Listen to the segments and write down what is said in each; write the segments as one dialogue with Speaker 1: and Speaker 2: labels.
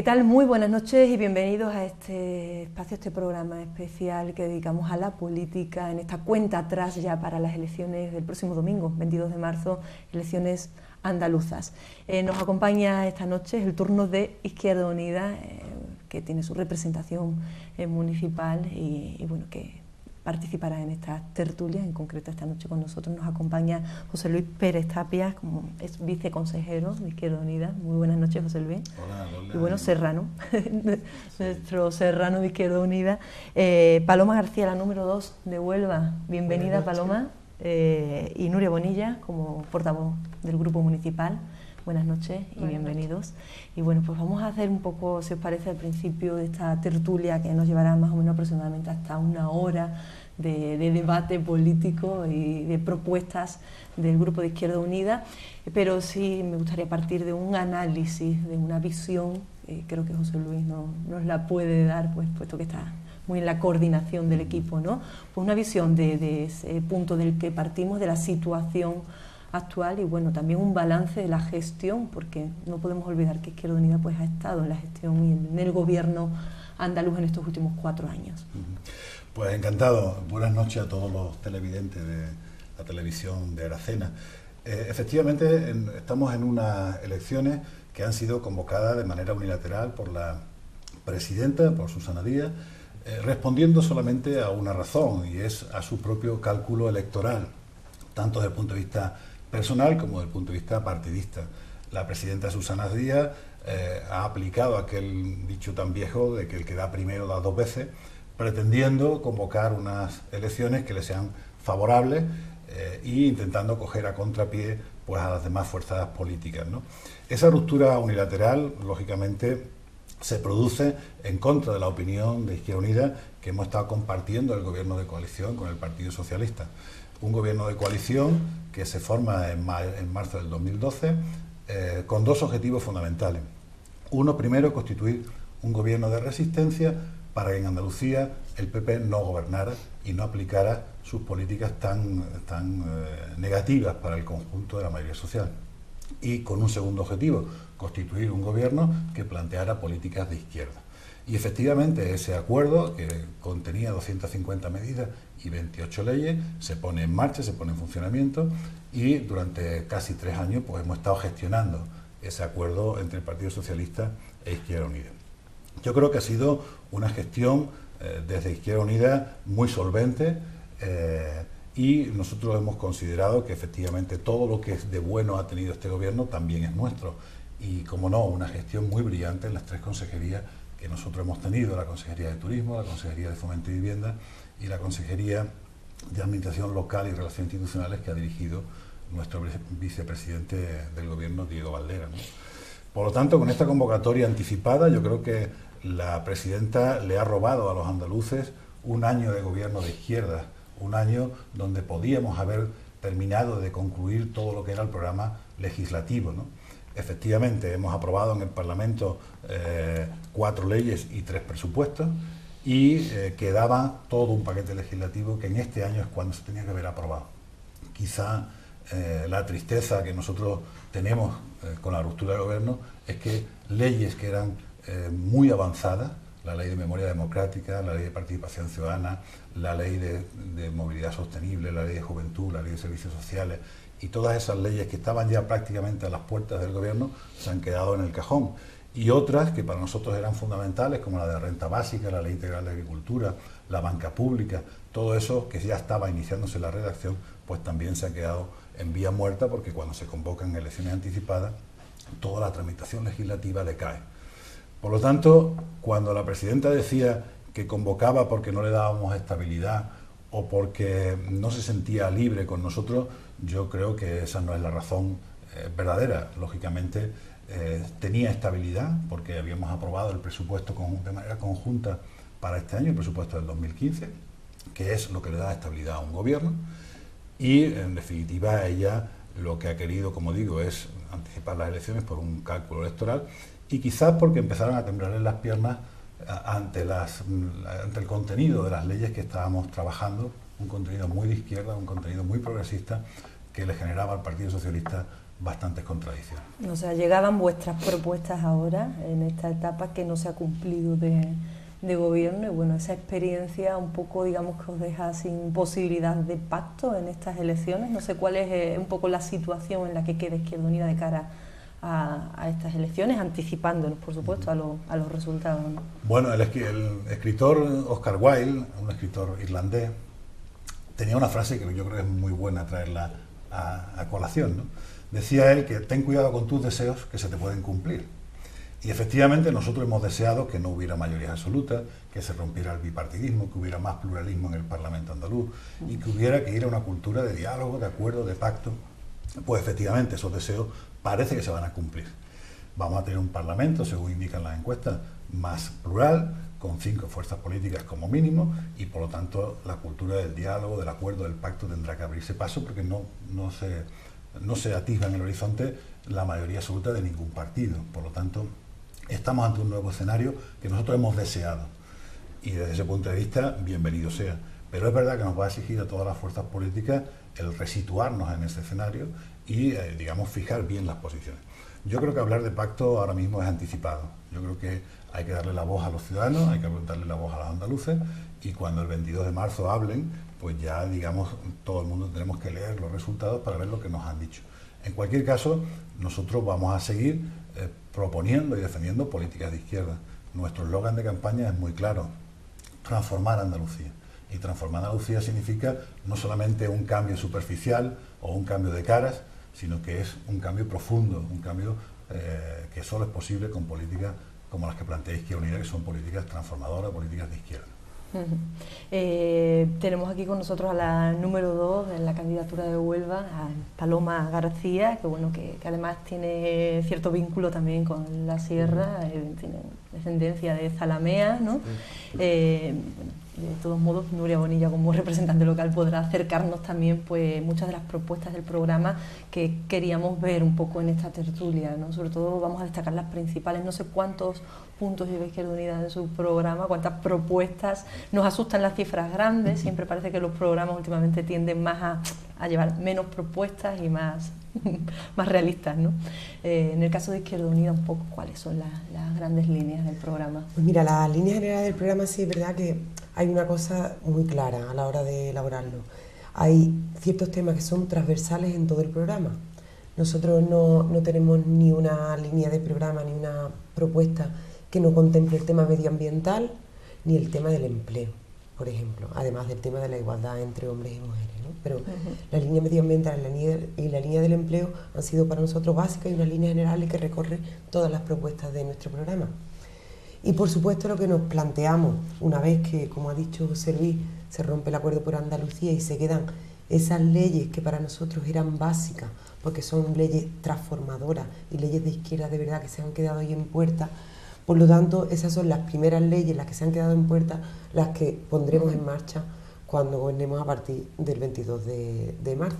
Speaker 1: ¿Qué tal? Muy buenas noches y bienvenidos a este espacio, este programa especial que dedicamos a la política en esta cuenta atrás ya para las elecciones del próximo domingo, 22 de marzo, elecciones andaluzas. Nos acompaña esta noche el turno de Izquierda Unida, que tiene su representación municipal y bueno, que participará en esta tertulia. En concreto esta noche con nosotros nos acompaña José Luis Pérez Tapias, como es viceconsejero de Izquierda Unida. Muy buenas noches, José Luis.
Speaker 2: Hola, hola.
Speaker 1: Y bueno, Serrano, nuestro Serrano de Izquierda Unida. Paloma García, la número 2 de Huelva. Bienvenida, Paloma. Y Nuria Bonilla, como portavoz del Grupo Municipal. Buenas noches y bienvenidos. Y bueno, pues vamos a hacer un poco, si os parece, al principio de esta tertulia que nos llevará más o menos aproximadamente hasta una hora de debate político y de propuestas del Grupo de Izquierda Unida, pero sí me gustaría partir de un análisis, de una visión, creo que José Luis nos la puede dar, pues, puesto que está muy en la coordinación del equipo, ¿no? Pues una visión de ese punto del que partimos, de la situación actual y bueno, también un balance de la gestión, porque no podemos olvidar que Izquierda Unida pues ha estado en la gestión y en el gobierno andaluz en estos últimos 4 años.
Speaker 2: Pues encantado, buenas noches a todos los televidentes de la televisión de Aracena. Efectivamente, estamos en unas elecciones que han sido convocadas de manera unilateral por la presidenta, por Susana Díaz, respondiendo solamente a una razón, y es a su propio cálculo electoral, tanto desde el punto de vista personal como desde el punto de vista partidista. La presidenta Susana Díaz ha aplicado aquel dicho tan viejo de que el que da primero da 2 veces, pretendiendo convocar unas elecciones que le sean favorables e intentando coger a contrapié pues, a las demás fuerzas políticas, ¿no? Esa ruptura unilateral, lógicamente, se produce en contra de la opinión de Izquierda Unida que hemos estado compartiendo el gobierno de coalición con el Partido Socialista. Un gobierno de coalición que se forma en marzo del 2012 con 2 objetivos fundamentales. Uno, primero, constituir un gobierno de resistencia para que en Andalucía el PP no gobernara y no aplicara sus políticas tan negativas para el conjunto de la mayoría social. Y con un segundo objetivo, constituir un gobierno que planteara políticas de izquierda. Y efectivamente ese acuerdo, que contenía 250 medidas y 28 leyes, se pone en marcha, se pone en funcionamiento y durante casi 3 años pues, hemos estado gestionando ese acuerdo entre el Partido Socialista e Izquierda Unida. Yo creo que ha sido una gestión desde Izquierda Unida muy solvente y nosotros hemos considerado que efectivamente todo lo que de bueno ha tenido este gobierno también es nuestro. Y como no, una gestión muy brillante en las 3 consejerías que nosotros hemos tenido, la Consejería de Turismo, la Consejería de Fomento y Vivienda y la Consejería de Administración Local y Relaciones Institucionales que ha dirigido nuestro vicepresidente del Gobierno, Diego Valdera, ¿no? Por lo tanto, con esta convocatoria anticipada, yo creo que la presidenta le ha robado a los andaluces un año de gobierno de izquierda, un año donde podíamos haber terminado de concluir todo lo que era el programa legislativo, ¿no? Efectivamente, hemos aprobado en el Parlamento 4 leyes y 3 presupuestos y quedaba todo un paquete legislativo que en este año es cuando se tenía que haber aprobado. Quizá la tristeza que nosotros tenemos con la ruptura del gobierno es que leyes que eran muy avanzadas, la ley de memoria democrática, la ley de participación ciudadana, la ley de movilidad sostenible, la ley de juventud, la ley de servicios sociales, y todas esas leyes que estaban ya prácticamente a las puertas del gobierno se han quedado en el cajón. Y otras que para nosotros eran fundamentales, como la de renta básica, la ley integral de agricultura, la banca pública, todo eso que ya estaba iniciándose la redacción, pues también se ha quedado en vía muerta, porque cuando se convocan elecciones anticipadas, toda la tramitación legislativa decae. Por lo tanto, cuando la presidenta decía que convocaba porque no le dábamos estabilidad o porque no se sentía libre con nosotros, yo creo que esa no es la razón verdadera. Lógicamente tenía estabilidad porque habíamos aprobado el presupuesto de manera conjunta para este año, el presupuesto del 2015, que es lo que le da estabilidad a un gobierno, y en definitiva ella lo que ha querido, como digo, es anticipar las elecciones por un cálculo electoral y quizás porque empezaron a temblarle las piernas ante el contenido de las leyes que estábamos trabajando, un contenido muy de izquierda, un contenido muy progresista, que le generaba al Partido Socialista bastantes contradicciones.
Speaker 1: O sea, llegaban vuestras propuestas ahora, en esta etapa que no se ha cumplido de gobierno, y bueno, esa experiencia un poco, digamos, que os deja sin posibilidad de pacto en estas elecciones. No sé cuál es un poco la situación en la que queda Izquierda Unida de cara a estas elecciones, anticipándonos, por supuesto, a los resultados, ¿no?
Speaker 2: Bueno, el escritor Oscar Wilde, un escritor irlandés, tenía una frase que yo creo que es muy buena traerla a colación, ¿no? Decía él que ten cuidado con tus deseos, que se te pueden cumplir. Y efectivamente nosotros hemos deseado que no hubiera mayorías absolutas, que se rompiera el bipartidismo, que hubiera más pluralismo en el Parlamento andaluz y que hubiera que ir a una cultura de diálogo, de acuerdo, de pacto. Pues efectivamente esos deseos parece que se van a cumplir. Vamos a tener un Parlamento, según indican las encuestas, más plural, con 5 fuerzas políticas como mínimo, y por lo tanto la cultura del diálogo, del acuerdo, del pacto tendrá que abrirse paso, porque no se atisba en el horizonte la mayoría absoluta de ningún partido. Por lo tanto, estamos ante un nuevo escenario que nosotros hemos deseado, y desde ese punto de vista, bienvenido sea. Pero es verdad que nos va a exigir a todas las fuerzas políticas el resituarnos en ese escenario y, digamos, fijar bien las posiciones. Yo creo que hablar de pacto ahora mismo es anticipado. Yo creo que hay que darle la voz a los ciudadanos, hay que darle la voz a los andaluces, y cuando el 22 de marzo hablen, pues ya, digamos, todo el mundo tenemos que leer los resultados para ver lo que nos han dicho. En cualquier caso, nosotros vamos a seguir proponiendo y defendiendo políticas de izquierda. Nuestro eslogan de campaña es muy claro: transformar Andalucía. Y transformar Andalucía significa no solamente un cambio superficial o un cambio de caras, sino que es un cambio profundo, un cambio que solo es posible con políticas como las que plantea Izquierda Unida, que son políticas transformadoras, políticas de izquierda.
Speaker 1: Tenemos aquí con nosotros a la número 2 en la candidatura de Huelva, a Paloma García, que bueno, que además tiene cierto vínculo también con la sierra, tiene descendencia de Zalamea, ¿no? De todos modos, Nuria Bonilla, como representante local, podrá acercarnos también pues muchas de las propuestas del programa que queríamos ver un poco en esta tertulia, ¿no? Sobre todo vamos a destacar las principales. No sé cuántos puntos lleva Izquierda Unida en su programa, cuántas propuestas. Nos asustan las cifras grandes, siempre parece que los programas últimamente tienden más a llevar menos propuestas y más realistas, ¿no? En el caso de Izquierda Unida, un poco, ¿cuáles son las grandes líneas del programa?
Speaker 3: Pues mira, las líneas generales del programa sí es verdad que hay una cosa muy clara a la hora de elaborarlo. Hay ciertos temas que son transversales en todo el programa. Nosotros no tenemos ni una línea de programa ni una propuesta que no contemple el tema medioambiental ni el tema del empleo, por ejemplo, además del tema de la igualdad entre hombres y mujeres, ¿no? Pero la línea medioambiental y la línea del empleo han sido para nosotros básicas y una línea general que recorre todas las propuestas de nuestro programa. Y por supuesto lo que nos planteamos, una vez que, como ha dicho José Luis, se rompe el acuerdo por Andalucía y se quedan esas leyes que para nosotros eran básicas, porque son leyes transformadoras y leyes de izquierda de verdad que se han quedado ahí en puerta. Por lo tanto, esas son las primeras leyes, las que se han quedado en puerta, las que pondremos en marcha cuando gobernemos a partir del 22 de marzo.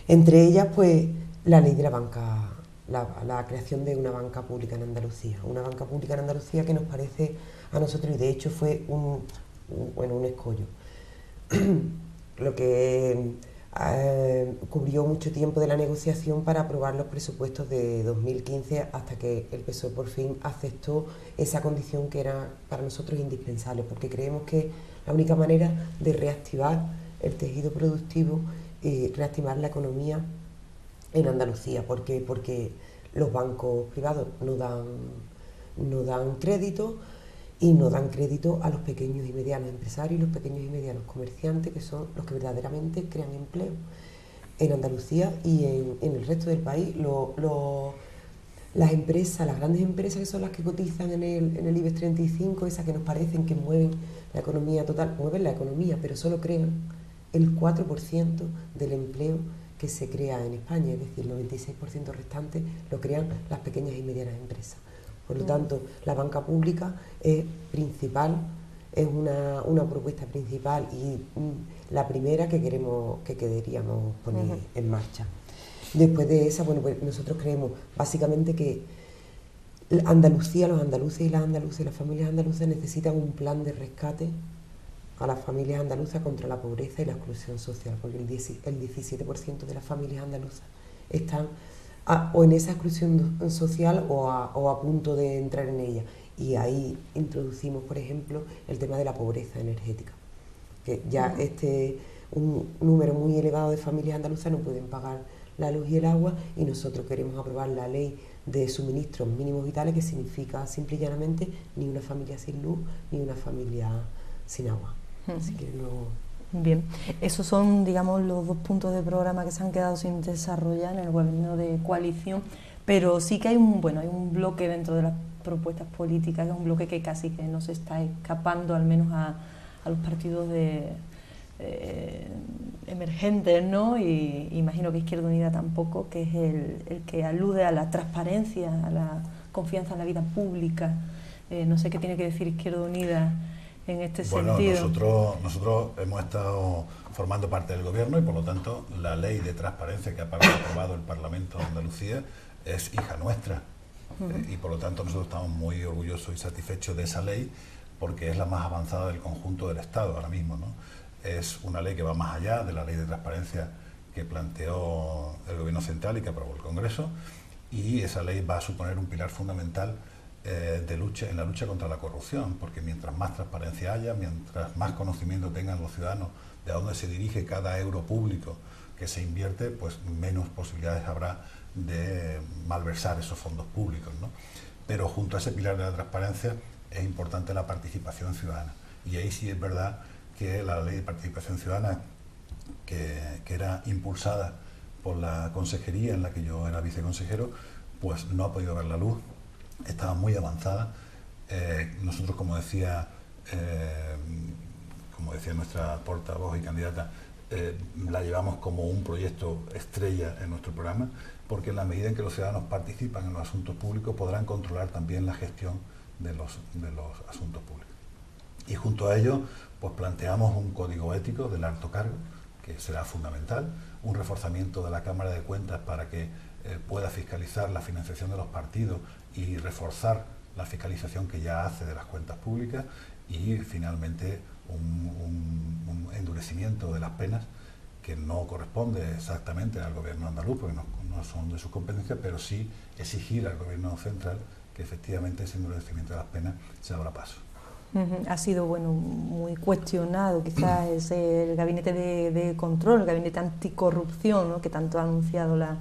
Speaker 3: Entre ellas, pues, la ley de la banca, la creación de una banca pública en Andalucía. Una banca pública en Andalucía que nos parece a nosotros, y de hecho fue un escollo. Lo que cubrió mucho tiempo de la negociación para aprobar los presupuestos de 2015 hasta que el PSOE por fin aceptó esa condición que era para nosotros indispensable, porque creemos que la única manera de reactivar el tejido productivo y reactivar la economía en Andalucía, porque los bancos privados no dan crédito y no dan crédito a los pequeños y medianos empresarios y los pequeños y medianos comerciantes, que son los que verdaderamente crean empleo en Andalucía y en el resto del país. Las empresas, las grandes empresas que son las que cotizan en el IBEX 35, esas que nos parecen que mueven la economía total, mueven la economía, pero solo crean el 4% del empleo que se crea en España, es decir, el 96% restante lo crean las pequeñas y medianas empresas. Por lo tanto, la banca pública es principal, es una propuesta principal y la primera que queríamos poner en marcha. Después de esa, bueno, pues nosotros creemos básicamente que Andalucía, los andaluces y las andaluzas, las familias andaluzas necesitan un plan de rescate a las familias andaluzas contra la pobreza y la exclusión social, porque el 17% de las familias andaluzas están o en esa exclusión social o a punto de entrar en ella. Y ahí introducimos, por ejemplo, el tema de la pobreza energética, que ya un número muy elevado de familias andaluzas no pueden pagar la luz y el agua, y nosotros queremos aprobar la ley de suministros mínimos vitales, que significa simple y llanamente ni una familia sin luz ni una familia sin agua. Así que luego...
Speaker 1: Bien, esos son, digamos, los 2 puntos de programa que se han quedado sin desarrollar en el gobierno de coalición, pero sí que hay un bloque dentro de las propuestas políticas, que es un bloque que casi que no se está escapando, al menos a los partidos emergentes, ¿no? Y imagino que Izquierda Unida tampoco, que es el que alude a la transparencia, a la confianza en la vida pública. No sé qué tiene que decir Izquierda Unida en este sentido.
Speaker 2: Nosotros hemos estado formando parte del gobierno y por lo tanto la ley de transparencia que ha aprobado el Parlamento de Andalucía es hija nuestra. Y por lo tanto nosotros estamos muy orgullosos y satisfechos de esa ley, porque es la más avanzada del conjunto del Estado ahora mismo, ¿no? Es una ley que va más allá de la ley de transparencia que planteó el Gobierno central y que aprobó el Congreso, y esa ley va a suponer un pilar fundamental en la lucha contra la corrupción, porque mientras más transparencia haya, mientras más conocimiento tengan los ciudadanos de a dónde se dirige cada euro público que se invierte, pues menos posibilidades habrá de malversar esos fondos públicos, ¿no? Pero junto a ese pilar de la transparencia es importante la participación ciudadana, y ahí sí es verdad que la ley de participación ciudadana, que era impulsada por la consejería en la que yo era viceconsejero, pues no ha podido ver la luz, estaba muy avanzada. Nosotros, como decía nuestra portavoz y candidata, la llevamos como un proyecto estrella en nuestro programa, porque en la medida en que los ciudadanos participan en los asuntos públicos podrán controlar también la gestión de los asuntos públicos. Y junto a ello, pues planteamos un código ético del alto cargo, que será fundamental, un reforzamiento de la Cámara de Cuentas para que pueda fiscalizar la financiación de los partidos y reforzar la fiscalización que ya hace de las cuentas públicas, y finalmente un endurecimiento de las penas, que no corresponde exactamente al gobierno andaluz, porque no son de sus competencias, pero sí exigir al gobierno central que efectivamente ese endurecimiento de las penas se abra paso.
Speaker 1: Ha sido muy cuestionado quizás el gabinete de control, el gabinete anticorrupción, ¿no?, que tanto ha anunciado la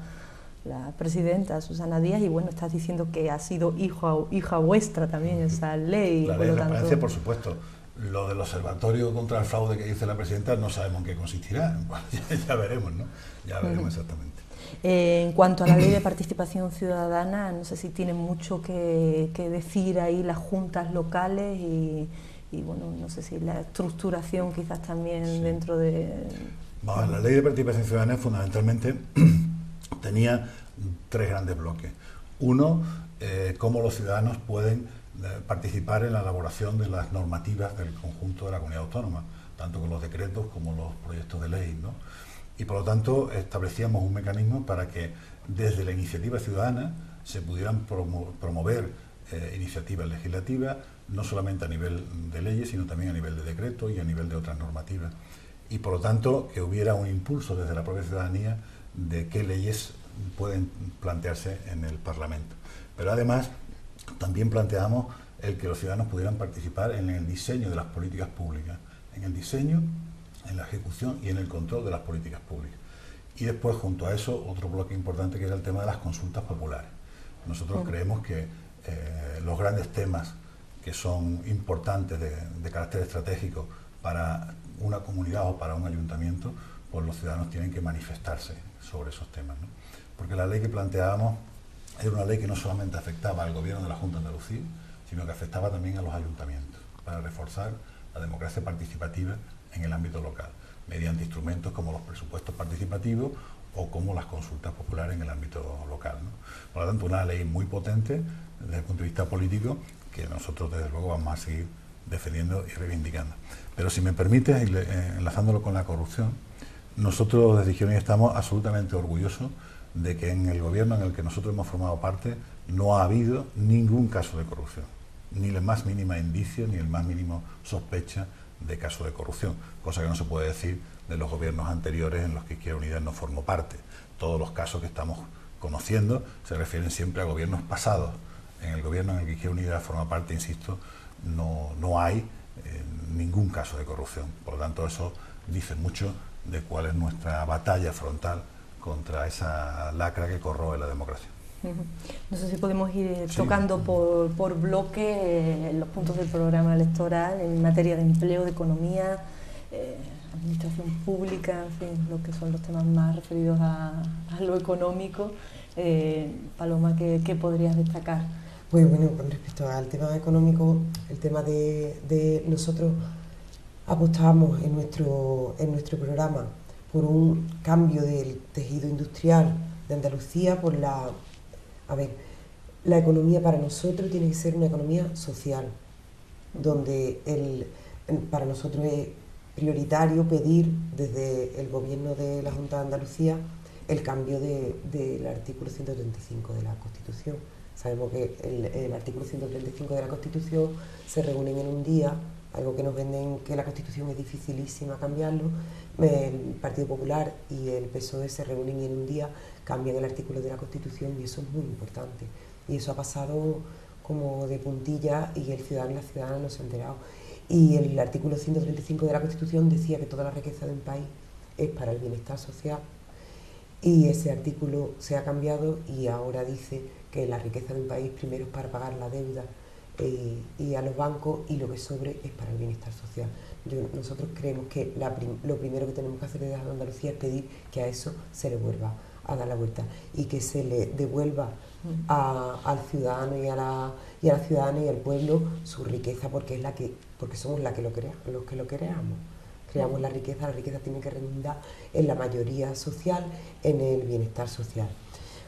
Speaker 1: presidenta Susana Díaz, y bueno, estás diciendo que ha sido hija vuestra también esa ley.
Speaker 2: La ley de transparencia, por supuesto. Lo del observatorio contra el fraude que dice la presidenta no sabemos en qué consistirá. Ya veremos, ¿no? Ya veremos exactamente.
Speaker 1: En cuanto a la ley de participación ciudadana, no sé si tiene mucho que decir ahí las juntas locales y bueno, no sé si la estructuración quizás también dentro de...
Speaker 2: Bueno, la ley de participación ciudadana fundamentalmente tenía 3 grandes bloques. Uno, cómo los ciudadanos pueden participar en la elaboración de las normativas del conjunto de la comunidad autónoma, tanto con los decretos como los proyectos de ley, ¿no? Y por lo tanto establecíamos un mecanismo para que desde la iniciativa ciudadana se pudieran promover iniciativas legislativas, no solamente a nivel de leyes, sino también a nivel de decretos y a nivel de otras normativas. Y por lo tanto que hubiera un impulso desde la propia ciudadanía de qué leyes pueden plantearse en el Parlamento. Pero además también planteamos el que los ciudadanos pudieran participar en el diseño de las políticas públicas, en el diseño, en la ejecución y en el control de las políticas públicas. Y después, junto a eso, otro bloque importante, que era el tema de las consultas populares. Nosotros creemos que los grandes temas que son importantes de carácter estratégico para una comunidad o para un ayuntamiento, pues los ciudadanos tienen que manifestarse sobre esos temas, ¿no? Porque la ley que planteábamos era una ley que no solamente afectaba al gobierno de la Junta de Andalucía, sino que afectaba también a los ayuntamientos, para reforzar la democracia participativa en el ámbito local, mediante instrumentos como los presupuestos participativos o como las consultas populares en el ámbito local, ¿no? Por lo tanto, una ley muy potente desde el punto de vista político, que nosotros desde luego vamos a seguir defendiendo y reivindicando. Pero si me permites, enlazándolo con la corrupción, nosotros desde Izquierda Unida estamos absolutamente orgullosos de que en el gobierno en el que nosotros hemos formado parte no ha habido ningún caso de corrupción, ni el más mínimo indicio, ni el más mínimo sospecha de casos de corrupción, cosa que no se puede decir de los gobiernos anteriores en los que Izquierda Unida no formó parte. Todos los casos que estamos conociendo se refieren siempre a gobiernos pasados. En el gobierno en el que Izquierda Unida forma parte, insisto, no hay ningún caso de corrupción. Por lo tanto, eso dice mucho de cuál es nuestra batalla frontal contra esa lacra que corroe la democracia.
Speaker 1: No sé si podemos ir tocando por bloque los puntos del programa electoral en materia de empleo, de economía, administración pública, en fin, lo que son los temas más referidos a lo económico. Paloma, ¿qué podrías destacar?
Speaker 3: Pues bueno, con respecto al tema económico, el tema de nosotros apostamos en nuestro programa por un cambio del tejido industrial de Andalucía, por la economía para nosotros tiene que ser una economía social, donde para nosotros es prioritario pedir desde el gobierno de la Junta de Andalucía el cambio del artículo 135 de la Constitución. Sabemos que el artículo 135 de la Constitución se reúnen en un día, algo que nos venden que la Constitución es dificilísima cambiarlo. El Partido Popular y el PSOE se reúnen y en un día cambian el artículo de la Constitución, y eso es muy importante. Y eso ha pasado como de puntilla y el ciudadano y la ciudadana no se han enterado. Y el artículo 135 de la Constitución decía que toda la riqueza de un país es para el bienestar social, y ese artículo se ha cambiado y ahora dice que la riqueza de un país primero es para pagar la deuda y a los bancos, y lo que sobre es para el bienestar social. Nosotros creemos que lo primero que tenemos que hacer desde Andalucía es pedir que a eso se le vuelva a dar la vuelta y que se le devuelva al ciudadano y a la ciudadana y al pueblo su riqueza, porque somos los que lo creamos la riqueza tiene que redundar en la mayoría social, en el bienestar social.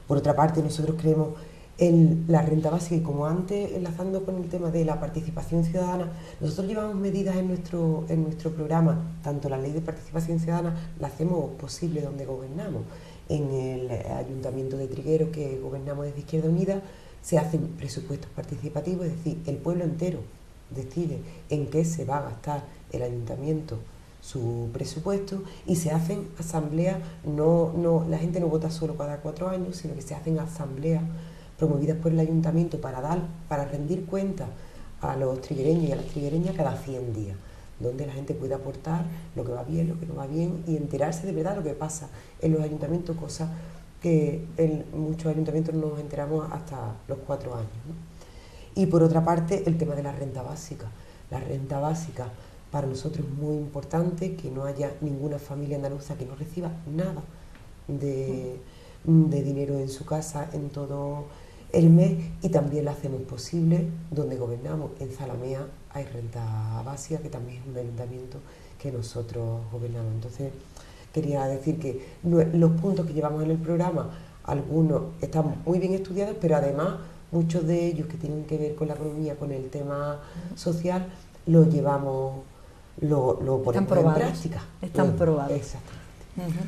Speaker 3: Por otra parte, nosotros creemos en la renta básica, y como antes, enlazando con el tema de la participación ciudadana, nosotros llevamos medidas en nuestro programa, tanto la ley de participación ciudadana la hacemos posible donde gobernamos. En el Ayuntamiento de Trigueros, que gobernamos desde Izquierda Unida, se hacen presupuestos participativos, es decir, el pueblo entero decide en qué se va a gastar el ayuntamiento su presupuesto, y se hacen asambleas, la gente no vota solo cada 4 años, sino que se hacen asambleas promovidas por el ayuntamiento para rendir cuentas a los triguereños y a las triguereñas cada 100 días, donde la gente puede aportar lo que va bien, lo que no va bien, y enterarse de verdad lo que pasa en los ayuntamientos, cosa que en muchos ayuntamientos no nos enteramos hasta los 4 años, ¿no? Y por otra parte, el tema de la renta básica. La renta básica para nosotros es muy importante, que no haya ninguna familia andaluza que no reciba nada de dinero en su casa en todo el mes, y también la hacemos posible donde gobernamos. En Zalamea hay renta básica, que también es un ayuntamiento que nosotros gobernamos. Entonces, quería decir que los puntos que llevamos en el programa, algunos están muy bien estudiados, pero además muchos de ellos que tienen que ver con la economía, con el tema social, los llevamos, lo ponemos en práctica.
Speaker 1: Están probados.
Speaker 3: Exactamente.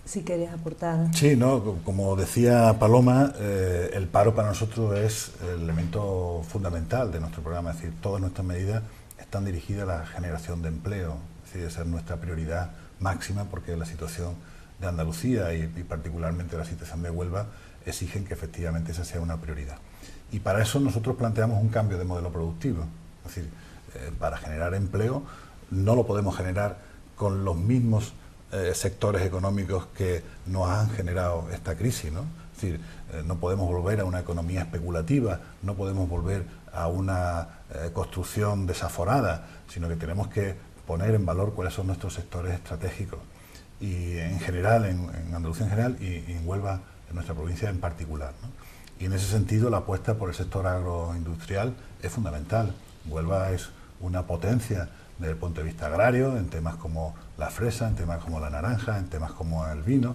Speaker 1: Si querías aportar.
Speaker 2: Sí, no, como decía Paloma, el paro para nosotros es el elemento fundamental de nuestro programa. Es decir, todas nuestras medidas están dirigidas a la generación de empleo. Es decir, esa es nuestra prioridad máxima, porque la situación de Andalucía y particularmente la situación de Huelva exigen que efectivamente esa sea una prioridad. Y para eso nosotros planteamos un cambio de modelo productivo. Es decir, para generar empleo no lo podemos generar con los mismos sectores económicos que nos han generado esta crisis, ¿no? Es decir, no podemos volver a una economía especulativa, no podemos volver a una construcción desaforada, sino que tenemos que poner en valor cuáles son nuestros sectores estratégicos. Y en general, en Andalucía en general, y en Huelva, en nuestra provincia en particular, ¿no? Y en ese sentido, la apuesta por el sector agroindustrial es fundamental. Huelva es una potencia desde el punto de vista agrario, en temas como la fresa, en temas como la naranja, en temas como el vino,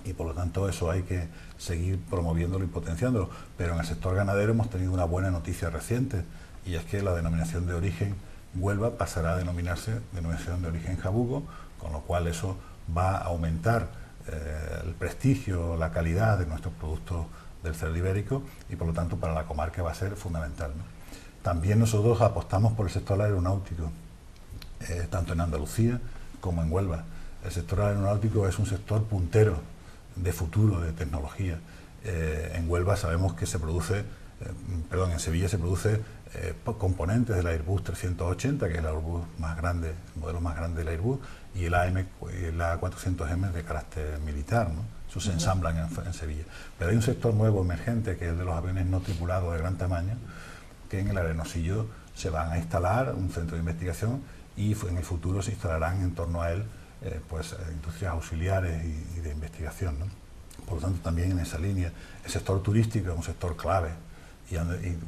Speaker 2: y por lo tanto eso hay que seguir promoviéndolo y potenciándolo. Pero en el sector ganadero hemos tenido una buena noticia reciente, y es que la denominación de origen Huelva pasará a denominarse denominación de origen Jabugo, con lo cual eso va a aumentar el prestigio, la calidad de nuestros productos del cerdo ibérico, y por lo tanto para la comarca va a ser fundamental, ¿no? También nosotros apostamos por el sector aeronáutico. tanto en Andalucía como en Huelva. El sector aeronáutico es un sector puntero de futuro, de tecnología. En Huelva sabemos que en Sevilla se produce componentes del Airbus 380, que es el Airbus más grande, el modelo más grande del Airbus, y el A400M de carácter militar, ¿no? Eso se ensamblan en Sevilla. Pero hay un sector nuevo emergente, que es el de los aviones no tripulados de gran tamaño, que en el Arenosillo se van a instalar un centro de investigación y en el futuro se instalarán en torno a él industrias auxiliares y de investigación, ¿no? Por lo tanto, también en esa línea, el sector turístico es un sector clave, y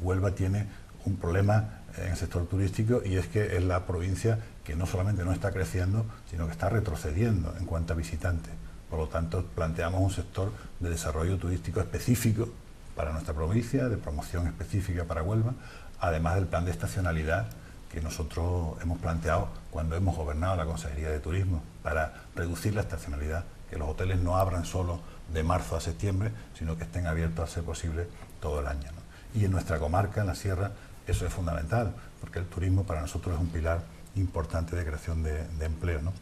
Speaker 2: Huelva tiene un problema en el sector turístico, y es que es la provincia que no solamente no está creciendo, sino que está retrocediendo en cuanto a visitantes. Por lo tanto, planteamos un sector de desarrollo turístico específico para nuestra provincia, de promoción específica para Huelva, además del plan de estacionalidad que nosotros hemos planteado cuando hemos gobernado la Consejería de Turismo, para reducir la estacionalidad, que los hoteles no abran solo de marzo a septiembre, sino que estén abiertos, a ser posible, todo el año, ¿no? Y en nuestra comarca, en la Sierra, eso es fundamental, porque el turismo para nosotros es un pilar importante de creación de empleo, ¿no?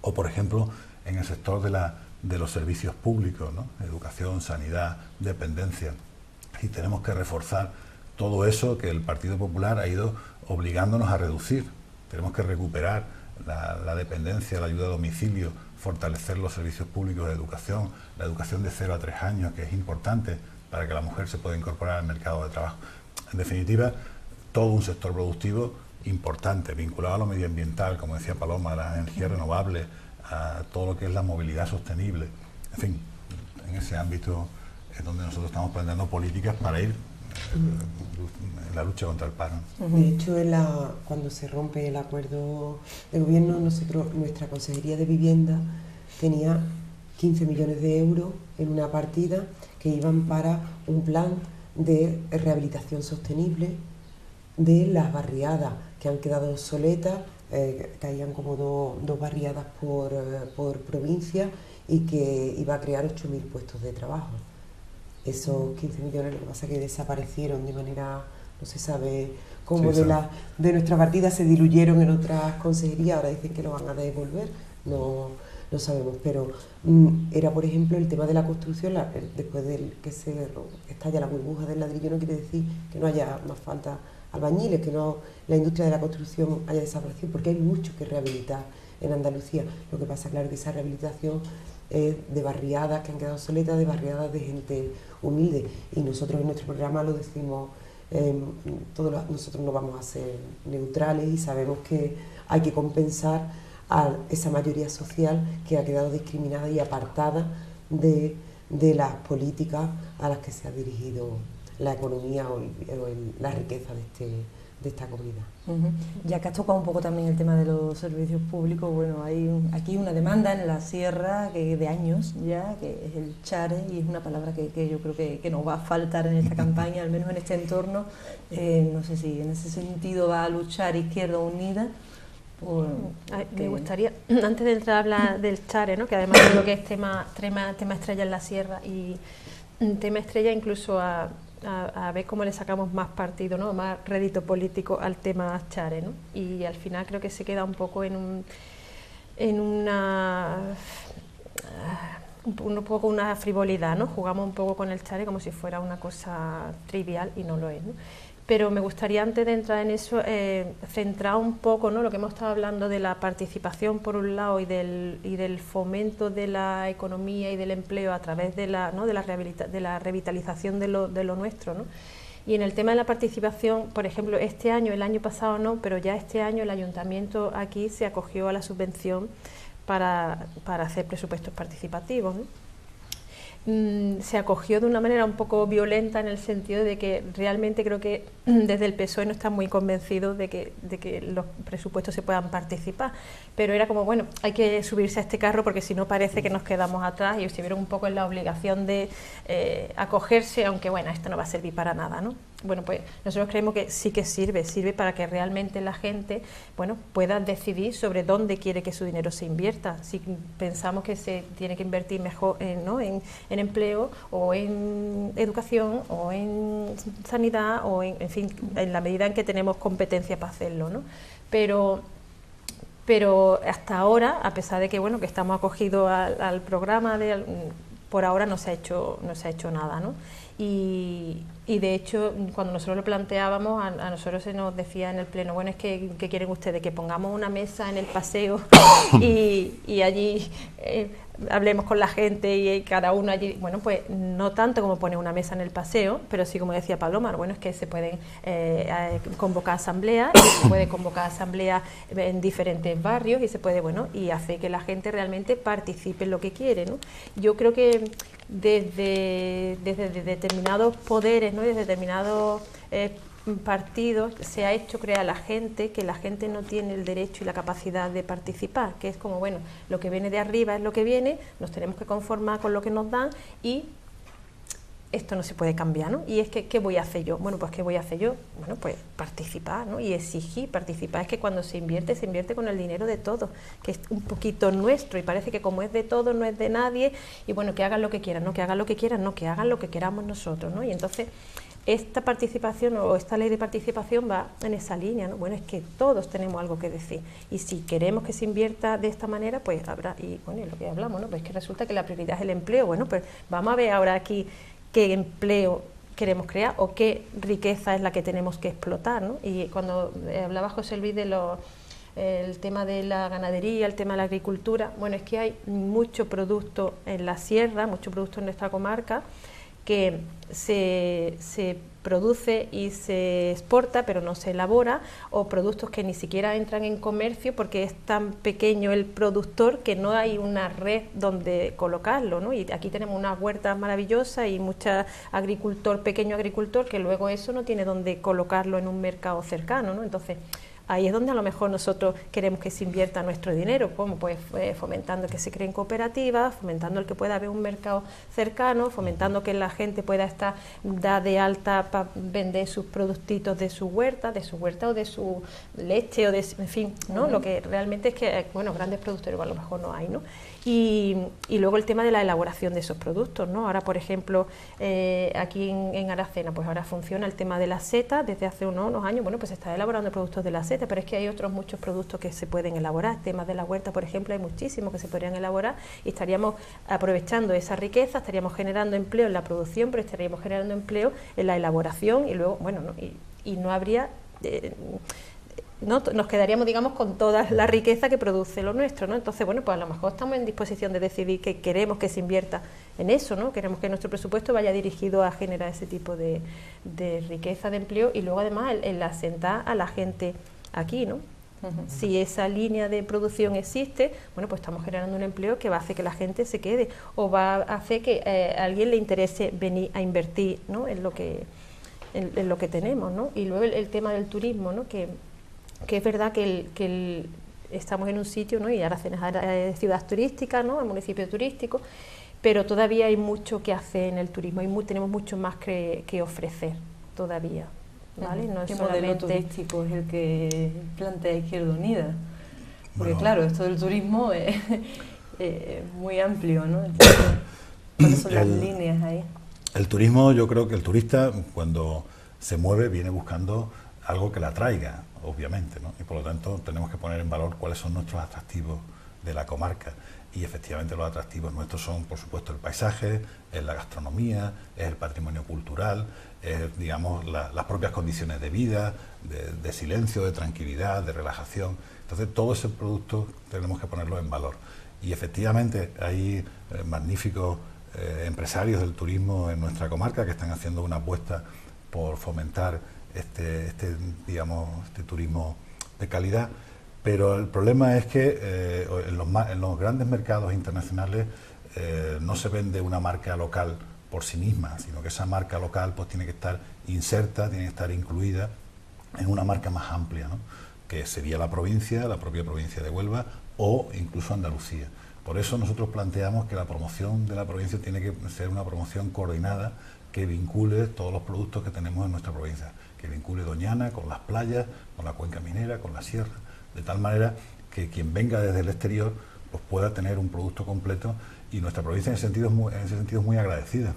Speaker 2: O, por ejemplo, en el sector de los servicios públicos, ¿no? Educación, sanidad, dependencia. Y tenemos que reforzar todo eso que el Partido Popular ha ido obligándonos a reducir. Tenemos que recuperar la dependencia, la ayuda a domicilio, fortalecer los servicios públicos de educación, la educación de 0 a 3 años, que es importante para que la mujer se pueda incorporar al mercado de trabajo. En definitiva, todo un sector productivo importante, vinculado a lo medioambiental, como decía Paloma, a las energías renovables, a todo lo que es la movilidad sostenible. En fin, en ese ámbito es donde nosotros estamos planteando políticas para ir en la lucha contra el paro.
Speaker 3: De hecho, cuando se rompe el acuerdo de gobierno, nuestra Consejería de Vivienda tenía 15 millones de euros en una partida que iban para un plan de rehabilitación sostenible de las barriadas que han quedado obsoletas, caían como dos barriadas por provincia, y que iba a crear 8.000 puestos de trabajo. Esos 15 millones, lo que pasa es que desaparecieron de manera, no se sabe cómo, sí, de nuestra partida se diluyeron en otras consejerías, ahora dicen que lo van a devolver, no sabemos, pero era, por ejemplo, el tema de la construcción. Después de que se estalla la burbuja del ladrillo, no quiere decir que no haya más falta albañiles, que la industria de la construcción haya desaparecido, porque hay mucho que rehabilitar en Andalucía. Lo que pasa, claro, que esa rehabilitación es de barriadas que han quedado soletas, de barriadas de gente humilde, y nosotros en nuestro programa lo decimos, nosotros no vamos a ser neutrales, y sabemos que hay que compensar a esa mayoría social que ha quedado discriminada y apartada de las políticas a las que se ha dirigido la economía o la riqueza de esta comunidad.
Speaker 1: Ya que has tocado un poco también el tema de los servicios públicos, bueno, hay aquí una demanda en la Sierra de años ya, que es el chare, y es una palabra que yo creo que nos va a faltar en esta campaña, al menos en este entorno. No sé si en ese sentido va a luchar Izquierda Unida.
Speaker 4: Me gustaría, antes de entrar a hablar del chare, ¿no?, que además creo que es tema estrella en la Sierra, y tema estrella incluso a ver cómo le sacamos más partido, ¿no?, más rédito político al tema chare, ¿no? Y al final creo que se queda un poco un poco una frivolidad, ¿no? Jugamos un poco con el chare como si fuera una cosa trivial, y no lo es, ¿no? Pero me gustaría, antes de entrar en eso, centrar un poco, ¿no?, lo que hemos estado hablando de la participación por un lado y del fomento de la economía y del empleo a través de la revitalización de lo nuestro, ¿no? Y en el tema de la participación, por ejemplo, este año, el año pasado no, pero ya este año el ayuntamiento aquí se acogió a la subvención para hacer presupuestos participativos, ¿no? Se acogió de una manera un poco violenta, en el sentido de que realmente creo que desde el PSOE no están muy convencidos de que los presupuestos se puedan participar, pero era como, bueno, hay que subirse a este carro porque si no parece que nos quedamos atrás, y se vieron un poco en la obligación de acogerse, aunque bueno, esto no va a servir para nada, ¿no? Bueno, pues nosotros creemos que sí que sirve para que realmente la gente, bueno, pueda decidir sobre dónde quiere que su dinero se invierta. Si pensamos que se tiene que invertir mejor en empleo, o en educación, o en sanidad, o en fin, en la medida en que tenemos competencia para hacerlo, ¿no? Pero pero hasta ahora, a pesar de que bueno, que estamos acogidos al programa, por ahora no se ha hecho nada, ¿no? Y de hecho, cuando nosotros lo planteábamos, a nosotros se nos decía en el pleno, bueno, es que ¿qué quieren ustedes? Que pongamos una mesa en el paseo y allí hablemos con la gente y cada uno allí. Bueno, pues no tanto como poner una mesa en el paseo, pero sí, como decía Paloma, bueno, es que se pueden convocar asambleas, y se puede convocar asambleas en diferentes barrios y se puede, bueno, y hace que la gente realmente participe en lo que quiere, ¿no? Yo creo que desde determinados poderes, ¿no? Desde determinados partidos se ha hecho creer a la gente que la gente no tiene el derecho y la capacidad de participar, que es como, bueno, lo que viene de arriba es lo que viene, nos tenemos que conformar con lo que nos dan y esto no se puede cambiar, ¿no? Y es que, ¿qué voy a hacer yo? Bueno, pues ¿qué voy a hacer yo? Bueno, pues participar, ¿no? Y exigir participar. Es que cuando se invierte con el dinero de todos, que es un poquito nuestro, y parece que como es de todos, no es de nadie, y bueno, que hagan lo que quieran, no, que hagan lo que quieran, no, que hagan lo que queramos nosotros, ¿no? Y entonces esta participación o esta ley de participación va en esa línea, ¿no? Bueno, es que todos tenemos algo que decir, y si queremos que se invierta de esta manera, pues habrá, y bueno, es lo que hablamos, ¿no? Pues que resulta que la prioridad es el empleo. Bueno, pues vamos a ver ahora aquí qué empleo queremos crear o qué riqueza es la que tenemos que explotar, ¿no? Y cuando hablaba José Luis de el tema de la ganadería, el tema de la agricultura, bueno, es que hay mucho producto en la sierra, mucho producto en nuestra comarca que se produce y se exporta pero no se elabora, o productos que ni siquiera entran en comercio porque es tan pequeño el productor que no hay una red donde colocarlo, ¿no? Y aquí tenemos unas huertas maravillosas y mucha pequeño agricultor que luego eso no tiene donde colocarlo en un mercado cercano, ¿no? Entonces ahí es donde a lo mejor nosotros queremos que se invierta nuestro dinero, como pues fomentando que se creen cooperativas, fomentando el que pueda haber un mercado cercano, fomentando que la gente pueda estar da de alta para vender sus productitos de su huerta o de su leche o de, en fin, ¿no? Lo que realmente es que, bueno, grandes productores a lo mejor no hay, ¿no? Y luego el tema de la elaboración de esos productos, ¿no? Ahora, por ejemplo, aquí en Aracena, pues ahora funciona el tema de la seta, desde hace unos años, bueno, pues se está elaborando productos de la seta, pero es que hay otros muchos productos que se pueden elaborar, temas de la huerta, por ejemplo, hay muchísimos que se podrían elaborar y estaríamos aprovechando esa riqueza, estaríamos generando empleo en la producción, pero estaríamos generando empleo en la elaboración y luego, bueno, no, y no habría... ¿no? Nos quedaríamos, digamos, con toda la riqueza que produce lo nuestro, ¿no? Entonces, bueno, pues a lo mejor estamos en disposición de decidir que queremos que se invierta en eso, ¿no? Queremos que nuestro presupuesto vaya dirigido a generar ese tipo de riqueza, de empleo, y luego además el asentar a la gente aquí, ¿no? Si esa línea de producción existe, bueno, pues estamos generando un empleo que va a hacer que la gente se quede, o va a hacer que a alguien le interese venir a invertir, ¿no? en lo que tenemos, ¿no? Y luego el tema del turismo, ¿no? Que es verdad que estamos en un sitio, ¿no? Y Aracena es ciudad turística, ¿no? Es municipio turístico, pero todavía hay mucho que hacer en el turismo, tenemos mucho más que ofrecer todavía, ¿vale? No es
Speaker 1: ¿Qué
Speaker 4: solamente...
Speaker 1: modelo turístico es el que plantea Izquierda Unida? Porque claro, esto del turismo es muy amplio, ¿no? Entonces, ¿cuáles son las líneas ahí?
Speaker 2: El turismo, yo creo que el turista cuando se mueve viene buscando algo que la atraiga, obviamente, ¿no? Y por lo tanto tenemos que poner en valor cuáles son nuestros atractivos de la comarca. Y efectivamente los atractivos nuestros son, por supuesto, el paisaje, es la gastronomía, es el patrimonio cultural, es, digamos, las propias condiciones de vida, de silencio, de tranquilidad, de relajación. Entonces todo ese producto tenemos que ponerlo en valor. Y efectivamente hay magníficos empresarios del turismo en nuestra comarca que están haciendo una apuesta por fomentar este turismo de calidad, pero el problema es que en los grandes mercados internacionales no se vende una marca local por sí misma, sino que esa marca local pues tiene que estar inserta, tiene que estar incluida en una marca más amplia, ¿no? Que sería la propia provincia de Huelva o incluso Andalucía. Por eso nosotros planteamos que la promoción de la provincia tiene que ser una promoción coordinada que vincule todos los productos que tenemos en nuestra provincia, que vincule Doñana con las playas, con la cuenca minera, con la sierra, de tal manera que quien venga desde el exterior pues pueda tener un producto completo, y nuestra provincia en ese sentido es muy agradecida,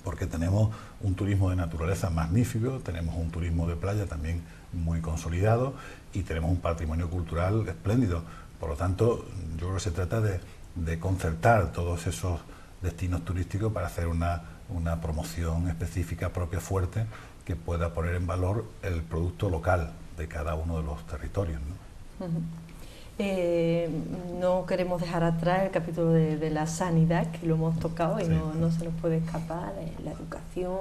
Speaker 2: porque tenemos un turismo de naturaleza magnífico, tenemos un turismo de playa también muy consolidado y tenemos un patrimonio cultural espléndido. Por lo tanto, yo creo que se trata de concertar todos esos destinos turísticos para hacer una promoción específica, propia, fuerte, que pueda poner en valor el producto local de cada uno de los territorios, ¿no?
Speaker 1: No queremos dejar atrás el capítulo de la sanidad, que lo hemos tocado y sí, no se nos puede escapar, la educación,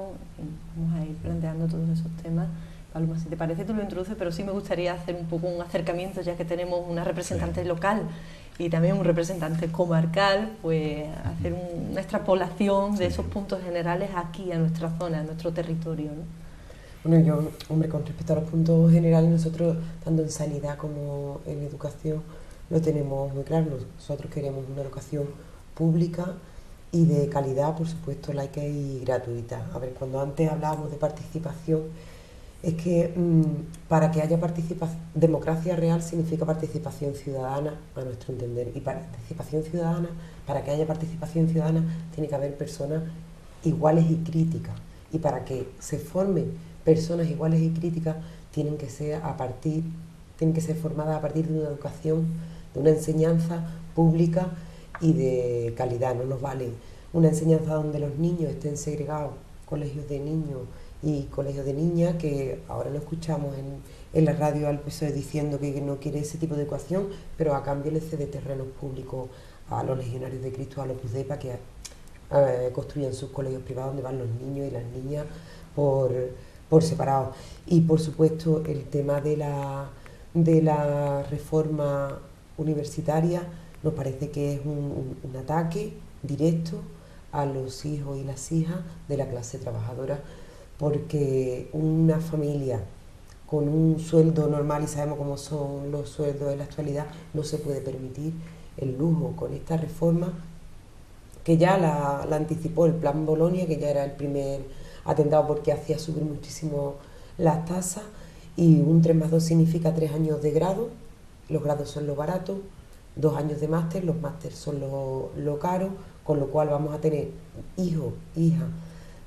Speaker 1: vamos a ir planteando todos esos temas. Paloma, si te parece tú lo introduces, pero sí me gustaría hacer un poco un acercamiento, ya que tenemos una representante local y también un representante comarcal, pues hacer una extrapolación de esos puntos generales aquí a nuestra zona, a nuestro territorio, ¿no?
Speaker 3: Bueno, hombre, con respecto a los puntos generales, nosotros, tanto en sanidad como en educación, lo tenemos muy claro. Nosotros queremos una educación pública y de calidad, por supuesto, laica y gratuita. A ver, cuando antes hablábamos de participación, es que para que haya democracia real significa participación ciudadana, a nuestro entender. Y participación ciudadana, para que haya participación ciudadana, tiene que haber personas iguales y críticas. Y para que se formen personas iguales y críticas, tienen que ser formadas a partir de una educación, de una enseñanza pública y de calidad. No nos vale una enseñanza donde los niños estén segregados, colegios de niños y colegios de niñas, que ahora lo escuchamos en la radio al PSOE diciendo que no quiere ese tipo de educación, pero a cambio le cede terrenos públicos a los legionarios de Cristo, a los PUDEPA, que construyen sus colegios privados donde van los niños y las niñas por separado. Y por supuesto el tema de la reforma universitaria nos parece que es un ataque directo a los hijos y las hijas de la clase trabajadora, porque una familia con un sueldo normal, y sabemos cómo son los sueldos en la actualidad, no se puede permitir el lujo. Con esta reforma, que ya la anticipó el Plan Bolonia, que ya era el primer atentado porque hacía subir muchísimo las tasas, y un 3+2 significa 3 años de grado, los grados son lo barato, 2 años de máster, los másteres son lo caro, con lo cual vamos a tener hijos, hijas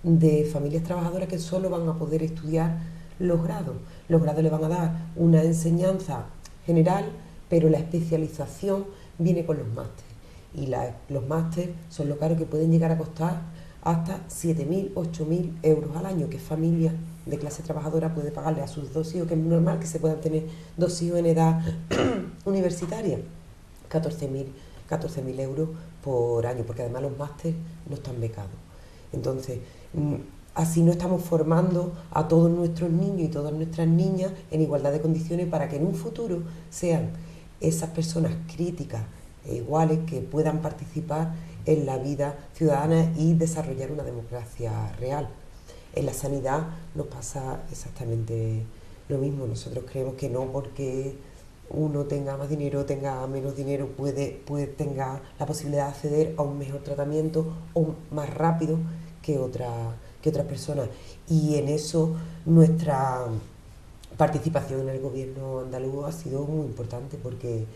Speaker 3: de familias trabajadoras que solo van a poder estudiar los grados. Los grados le van a dar una enseñanza general, pero la especialización viene con los másteres. Y los másteres son lo caro, que pueden llegar a costar hasta 7.000, 8.000 euros al año, que familia de clase trabajadora puede pagarle a sus 2 hijos, que es normal que se puedan tener 2 hijos en edad universitaria, 14.000 euros por año, porque además los másteres no están becados. Entonces, así no estamos formando a todos nuestros niños y todas nuestras niñas en igualdad de condiciones para que en un futuro sean esas personas críticas e iguales que puedan participar en la vida ciudadana y desarrollar una democracia real. En la sanidad nos pasa exactamente lo mismo. Nosotros creemos que no porque uno tenga más dinero, tenga menos dinero, tenga la posibilidad de acceder a un mejor tratamiento o más rápido que otras personas. Y en eso nuestra participación en el gobierno andaluz ha sido muy importante, porque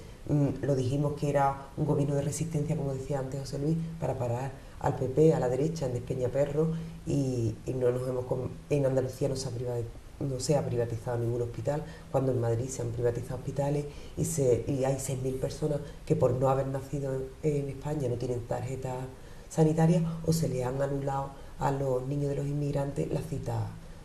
Speaker 3: lo dijimos que era un gobierno de resistencia, como decía antes José Luis, para parar al PP, a la derecha, en Despeñaperro, y en Andalucía no se ha privatizado ningún hospital, cuando en Madrid se han privatizado hospitales y hay 6.000 personas que por no haber nacido en España no tienen tarjeta sanitaria, o se le han anulado a los niños de los inmigrantes las citas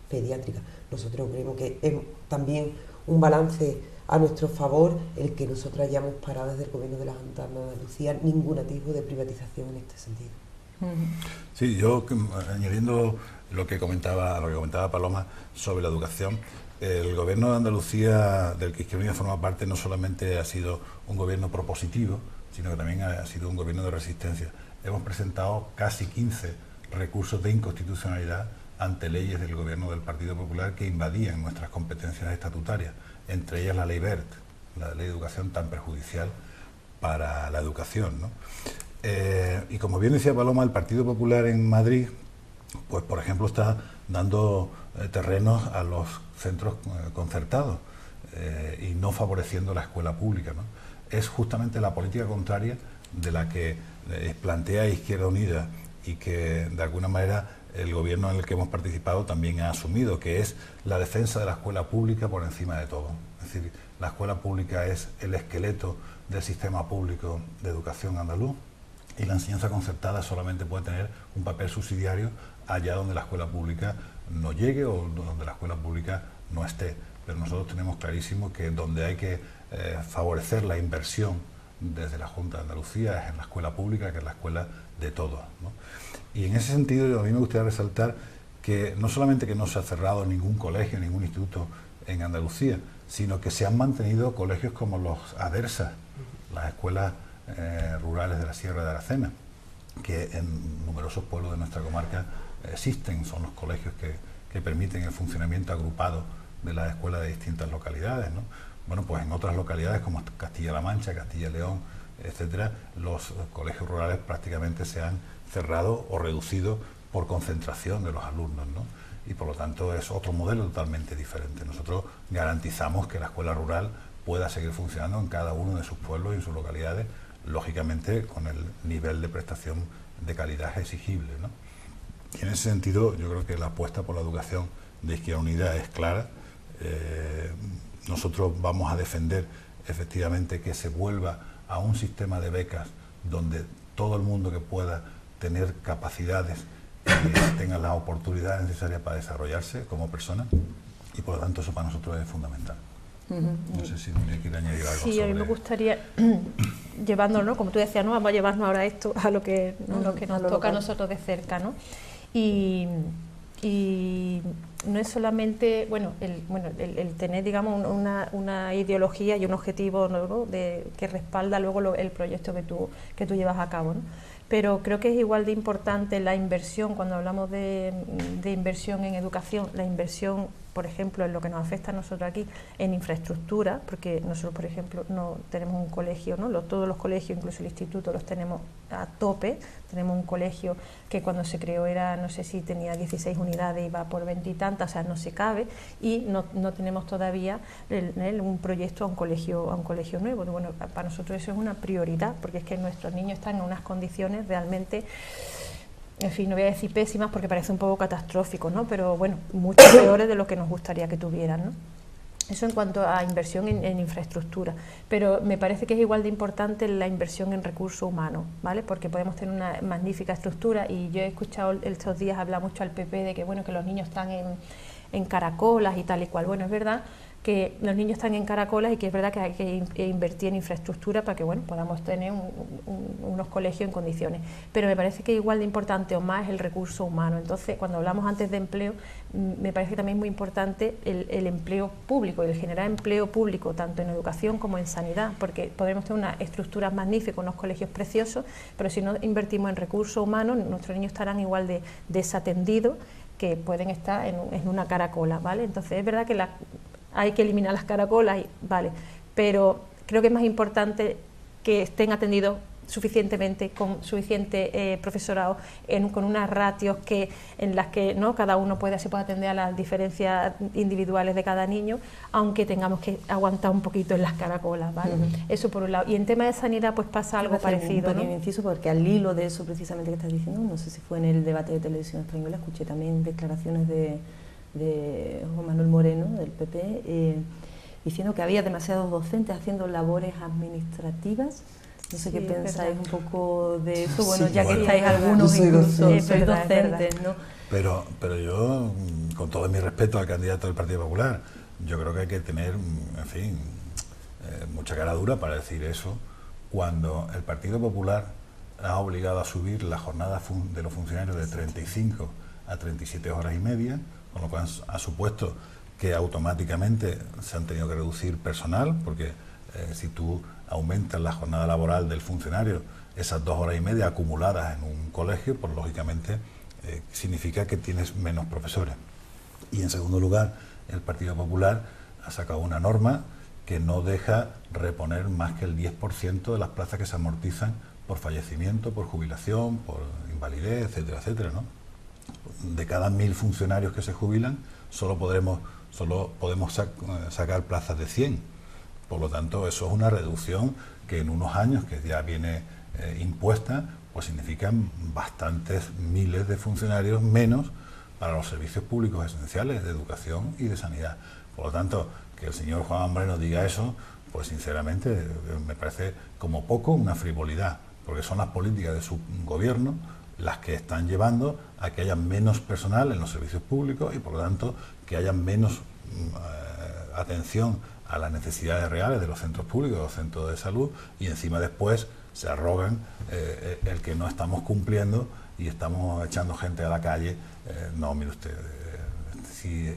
Speaker 3: pediátricas. Nosotros creemos que es también un balance a nuestro favor el que nosotros hayamos parado desde el gobierno de la Junta de Andalucía ningún atisbo de privatización en este sentido.
Speaker 2: Sí, yo añadiendo lo que comentaba Paloma sobre la educación, el gobierno de Andalucía, del que Izquierda Unida forma parte, no solamente ha sido un gobierno propositivo, sino que también ha sido un gobierno de resistencia. Hemos presentado casi 15 recursos de inconstitucionalidad ante leyes del gobierno del Partido Popular que invadían nuestras competencias estatutarias, entre ellas la ley Wert, la ley de educación tan perjudicial para la educación, ¿no? Y como bien decía Paloma, el Partido Popular en Madrid, pues por ejemplo está dando terrenos a los centros concertados y no favoreciendo la escuela pública, ¿no? Es justamente la política contraria de la que plantea Izquierda Unida y que de alguna manera el gobierno en el que hemos participado también ha asumido, que es la defensa de la escuela pública por encima de todo. Es decir, la escuela pública es el esqueleto del sistema público de educación andaluz, y la enseñanza concertada solamente puede tener un papel subsidiario allá donde la escuela pública no llegue o donde la escuela pública no esté. Pero nosotros tenemos clarísimo que donde hay que favorecer la inversión desde la Junta de Andalucía es en la escuela pública, que es la escuela de todos, ¿no? Y en ese sentido a mí me gustaría resaltar que no solamente que no se ha cerrado ningún colegio, ningún instituto en Andalucía, sino que se han mantenido colegios como los ADERSA, las escuelas rurales de la Sierra de Aracena, que en numerosos pueblos de nuestra comarca existen, son los colegios que permiten el funcionamiento agrupado de las escuelas de distintas localidades, ¿no? Bueno, pues en otras localidades como Castilla-La Mancha, Castilla-León, etcétera, los colegios rurales prácticamente se han cerrado o reducido por concentración de los alumnos, ¿no? Y por lo tanto es otro modelo totalmente diferente. Nosotros garantizamos que la escuela rural pueda seguir funcionando en cada uno de sus pueblos y en sus localidades, lógicamente con el nivel de prestación de calidad exigible, ¿no? Y en ese sentido yo creo que la apuesta por la educación de Izquierda Unida es clara. Nosotros vamos a defender efectivamente que se vuelva a un sistema de becas donde todo el mundo que pueda tener capacidades tenga las oportunidades necesarias para desarrollarse como persona, y por lo tanto eso para nosotros es fundamental. No sé si me quiere añadir algo.
Speaker 4: Sí, a mí me gustaría, llevándonos, ¿no? Como tú decías, ¿no? Vamos a llevarnos ahora esto a lo que nos toca a nosotros de cerca, ¿no? Y no es solamente, el tener, digamos, una ideología y un objetivo, ¿no? que respalda luego el proyecto que tú llevas a cabo, ¿no? Pero creo que es igual de importante la inversión, cuando hablamos de inversión en educación, la inversión, por ejemplo, en lo que nos afecta a nosotros aquí, en infraestructura, porque nosotros, por ejemplo, no tenemos un colegio, ¿no? Todos los colegios, incluso el instituto, los tenemos a tope. Tenemos un colegio que cuando se creó era, no sé si tenía 16 unidades, iba por 20 y tantas, o sea, no se cabe, y no tenemos todavía un proyecto a un colegio nuevo. Bueno, para nosotros eso es una prioridad, porque es que nuestros niños están en unas condiciones realmente, en fin, no voy a decir pésimas porque parece un poco catastrófico, ¿no? Pero bueno, mucho peores de lo que nos gustaría que tuvieran, ¿no? Eso en cuanto a inversión en infraestructura, pero me parece que es igual de importante la inversión en recursos humanos, ¿vale? Porque podemos tener una magnífica estructura, y yo he escuchado estos días hablar mucho al PP de que, bueno, que los niños están en caracolas y tal y cual. Bueno, es verdad que los niños están en caracolas y que es verdad que hay que invertir en infraestructura para que, bueno, podamos tener unos colegios en condiciones, pero me parece que igual de importante o más es el recurso humano. Entonces, cuando hablamos antes de empleo, me parece que también es muy importante el empleo público, el generar empleo público tanto en educación como en sanidad, porque podremos tener unas estructuras magníficas, unos colegios preciosos, pero si no invertimos en recursos humanos, nuestros niños estarán igual de desatendidos que pueden estar en una caracola, ¿vale? Entonces es verdad que hay que eliminar las caracolas, vale, pero creo que es más importante que estén atendidos suficientemente, con suficiente profesorado, con unas ratios en las que, ¿no?, cada uno se puede atender a las diferencias individuales de cada niño, aunque tengamos que aguantar un poquito en las caracolas, ¿vale? Eso por un lado. Y en tema de sanidad pues pasa algo parecido,
Speaker 1: ¿no? Un inciso, porque al hilo de eso precisamente que estás diciendo, no sé si fue en el debate de Televisión Española, escuché también declaraciones de Juan Manuel Moreno, del PP, diciendo que había demasiados docentes haciendo labores administrativas. No sé qué pensáis un poco de eso, bueno, sí, ya que estáis algunos incluso sois docentes, ¿no?
Speaker 2: Pero yo, con todo mi respeto al candidato del Partido Popular, yo creo que hay que tener, en fin, mucha cara dura para decir eso, cuando el Partido Popular ha obligado a subir la jornada de los funcionarios de 35 a 37 horas y media, con lo cual ha supuesto que automáticamente se han tenido que reducir personal, porque si tú aumentas la jornada laboral del funcionario, esas 2 horas y media acumuladas en un colegio, pues lógicamente significa que tienes menos profesores. Y en segundo lugar, el Partido Popular ha sacado una norma que no deja reponer más que el 10% de las plazas que se amortizan por fallecimiento, por jubilación, por invalidez, etcétera, etcétera, ¿no? De cada 1000 funcionarios que se jubilan, solo podemos sacar plazas de 100. Por lo tanto, eso es una reducción que en unos años, que ya viene impuesta, pues significan bastantes miles de funcionarios menos para los servicios públicos esenciales de educación y de sanidad. Por lo tanto, que el señor Juan Moreno diga eso, pues sinceramente me parece como poco una frivolidad, porque son las políticas de su gobierno las que están llevando a que haya menos personal en los servicios públicos y por lo tanto que haya menos atención a las necesidades reales de los centros públicos, de los centros de salud, y encima después se arrogan el que no estamos cumpliendo y estamos echando gente a la calle. No, mire usted, si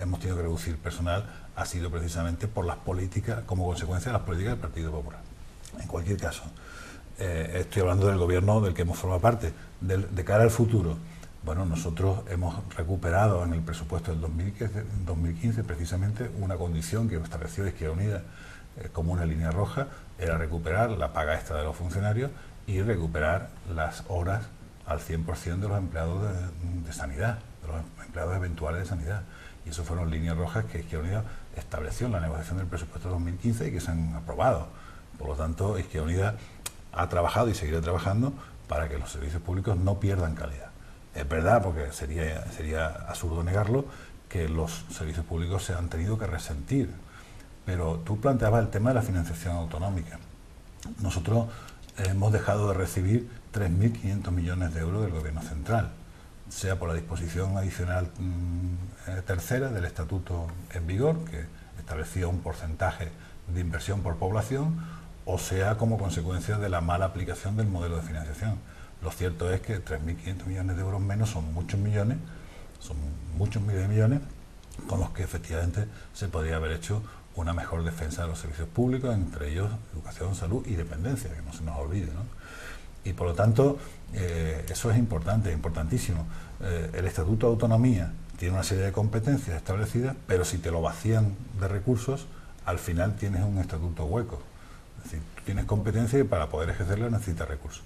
Speaker 2: hemos tenido que reducir personal ha sido precisamente por las políticas, como consecuencia de las políticas del Partido Popular. En cualquier caso, estoy hablando del gobierno del que hemos formado parte. De cara al futuro, bueno, nosotros hemos recuperado en el presupuesto del 2015 precisamente una condición que estableció Izquierda Unida como una línea roja, era recuperar la paga extra de los funcionarios y recuperar las horas al 100% de los empleados de sanidad, de los empleados eventuales de sanidad. Y eso fueron líneas rojas que Izquierda Unida estableció en la negociación del presupuesto de 2015 y que se han aprobado. Por lo tanto, Izquierda Unida ha trabajado y seguirá trabajando para que los servicios públicos no pierdan calidad. Es verdad, porque sería absurdo negarlo, que los servicios públicos se han tenido que resentir. Pero tú planteabas el tema de la financiación autonómica. Nosotros hemos dejado de recibir 3.500 millones de euros del Gobierno central, sea por la disposición adicional tercera del Estatuto en vigor, que establecía un porcentaje de inversión por población, o sea como consecuencia de la mala aplicación del modelo de financiación. Lo cierto es que 3.500 millones de euros menos son muchos miles de millones, con los que efectivamente se podría haber hecho una mejor defensa de los servicios públicos, entre ellos educación, salud y dependencia, que no se nos olvide, ¿no? Y por lo tanto, eso es importante, importantísimo. El Estatuto de Autonomía tiene una serie de competencias establecidas, pero si te lo vacían de recursos, al final tienes un estatuto hueco. Es decir, tú tienes competencia y para poder ejercerla necesitas recursos.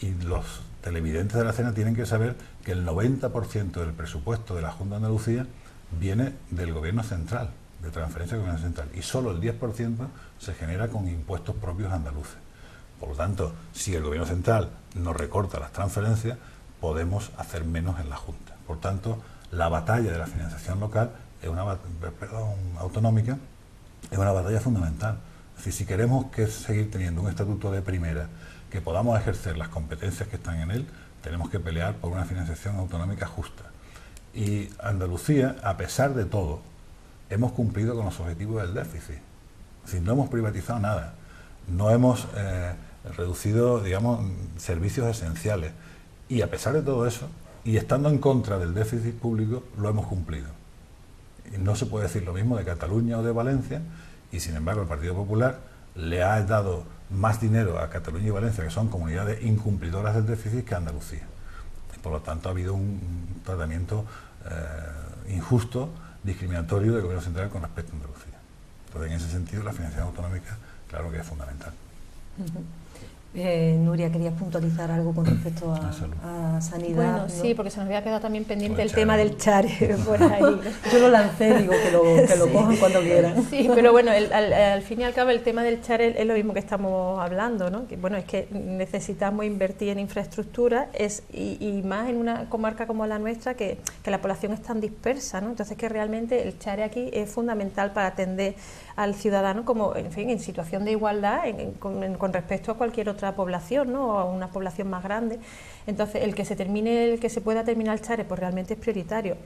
Speaker 2: Y los televidentes de la cena tienen que saber que el 90% del presupuesto de la Junta de Andalucía viene del Gobierno central, de transferencia del Gobierno central, y solo el 10% se genera con impuestos propios andaluces. Por lo tanto, si el Gobierno central nos recorta las transferencias, podemos hacer menos en la Junta. Por tanto, la batalla de la financiación local autonómica es una batalla fundamental. Es decir, si queremos seguir teniendo un estatuto de primera, que podamos ejercer las competencias que están en él, tenemos que pelear por una financiación autonómica justa. Y Andalucía, a pesar de todo, hemos cumplido con los objetivos del déficit. Es decir, no hemos privatizado nada, no hemos reducido, digamos, servicios esenciales. Y a pesar de todo eso, y estando en contra del déficit público, lo hemos cumplido. Y no se puede decir lo mismo de Cataluña o de Valencia, y sin embargo el Partido Popular le ha dado más dinero a Cataluña y Valencia, que son comunidades incumplidoras del déficit, que a Andalucía. Y por lo tanto ha habido un tratamiento injusto, discriminatorio del Gobierno central con respecto a Andalucía. Entonces, en ese sentido, la financiación autonómica, claro que es fundamental.
Speaker 1: Nuria, ¿querías puntualizar algo con respecto a sanidad?
Speaker 4: Bueno,
Speaker 1: ¿no?
Speaker 4: sí, porque se nos había quedado también pendiente el tema del Chare por ahí.
Speaker 1: Yo lo lancé, digo que lo cojan cuando quieran.
Speaker 4: Sí, pero bueno, al fin y al cabo el tema del Chare es lo mismo que estamos hablando, ¿no? Que, bueno, es que necesitamos invertir en infraestructura y más en una comarca como la nuestra, que la población es tan dispersa, ¿no? Entonces que realmente el Chare aquí es fundamental para atender al ciudadano como, en fin, en situación de igualdad con respecto a cualquier otra población, ¿no? O a una población más grande. Entonces, el que se pueda terminar el Chare, pues realmente es prioritario.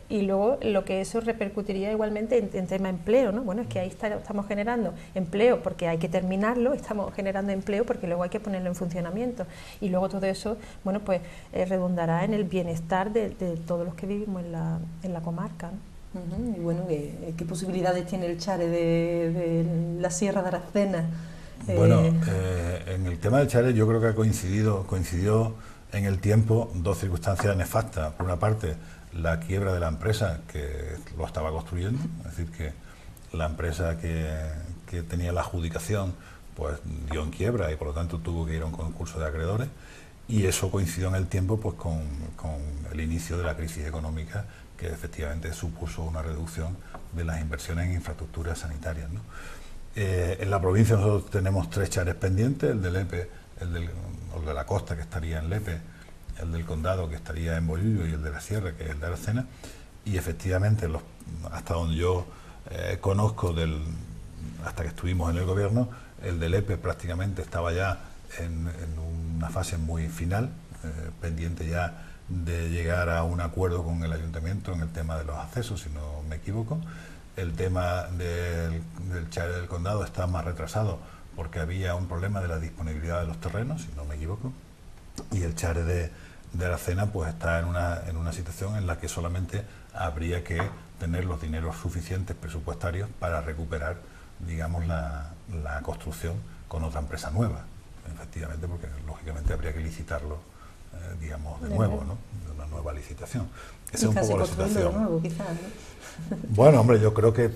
Speaker 4: Y luego lo que eso repercutiría igualmente en tema de empleo, ¿no? Bueno, es que ahí estamos generando empleo porque hay que terminarlo, estamos generando empleo porque luego hay que ponerlo en funcionamiento. Y luego todo eso, bueno, pues redundará en el bienestar de todos los que vivimos en la comarca, ¿no?
Speaker 1: Y bueno, ¿qué posibilidades tiene el Chare de la Sierra de Aracena?
Speaker 2: Bueno, en el tema del Chare yo creo que coincidió en el tiempo dos circunstancias nefastas. Por una parte, la quiebra de la empresa que lo estaba construyendo, es decir, que la empresa que tenía la adjudicación pues dio en quiebra y por lo tanto tuvo que ir a un concurso de acreedores, y eso coincidió en el tiempo pues con el inicio de la crisis económica, que efectivamente supuso una reducción de las inversiones en infraestructuras sanitarias, ¿no? En la provincia nosotros tenemos 3 chares pendientes, el de Lepe, el de la costa, que estaría en Lepe, el del condado, que estaría en Bollullo, y el de la sierra, que es el de Aracena. Y efectivamente, hasta donde yo conozco, hasta que estuvimos en el gobierno, el de Lepe prácticamente estaba ya en una fase muy final, pendiente ya de llegar a un acuerdo con el ayuntamiento en el tema de los accesos, si no me equivoco. El tema del Chare del Condado está más retrasado porque había un problema de la disponibilidad de los terrenos, si no me equivoco. Y el Chare de Aracena pues está en una situación en la que solamente habría que tener los dineros suficientes presupuestarios para recuperar, digamos, la construcción con otra empresa nueva, efectivamente, porque lógicamente habría que licitarlo, digamos, de nuevo, ¿no? De una nueva licitación. Esa es un poco la situación.
Speaker 1: De nuevo, quizás, ¿no?
Speaker 2: Bueno, hombre, yo creo que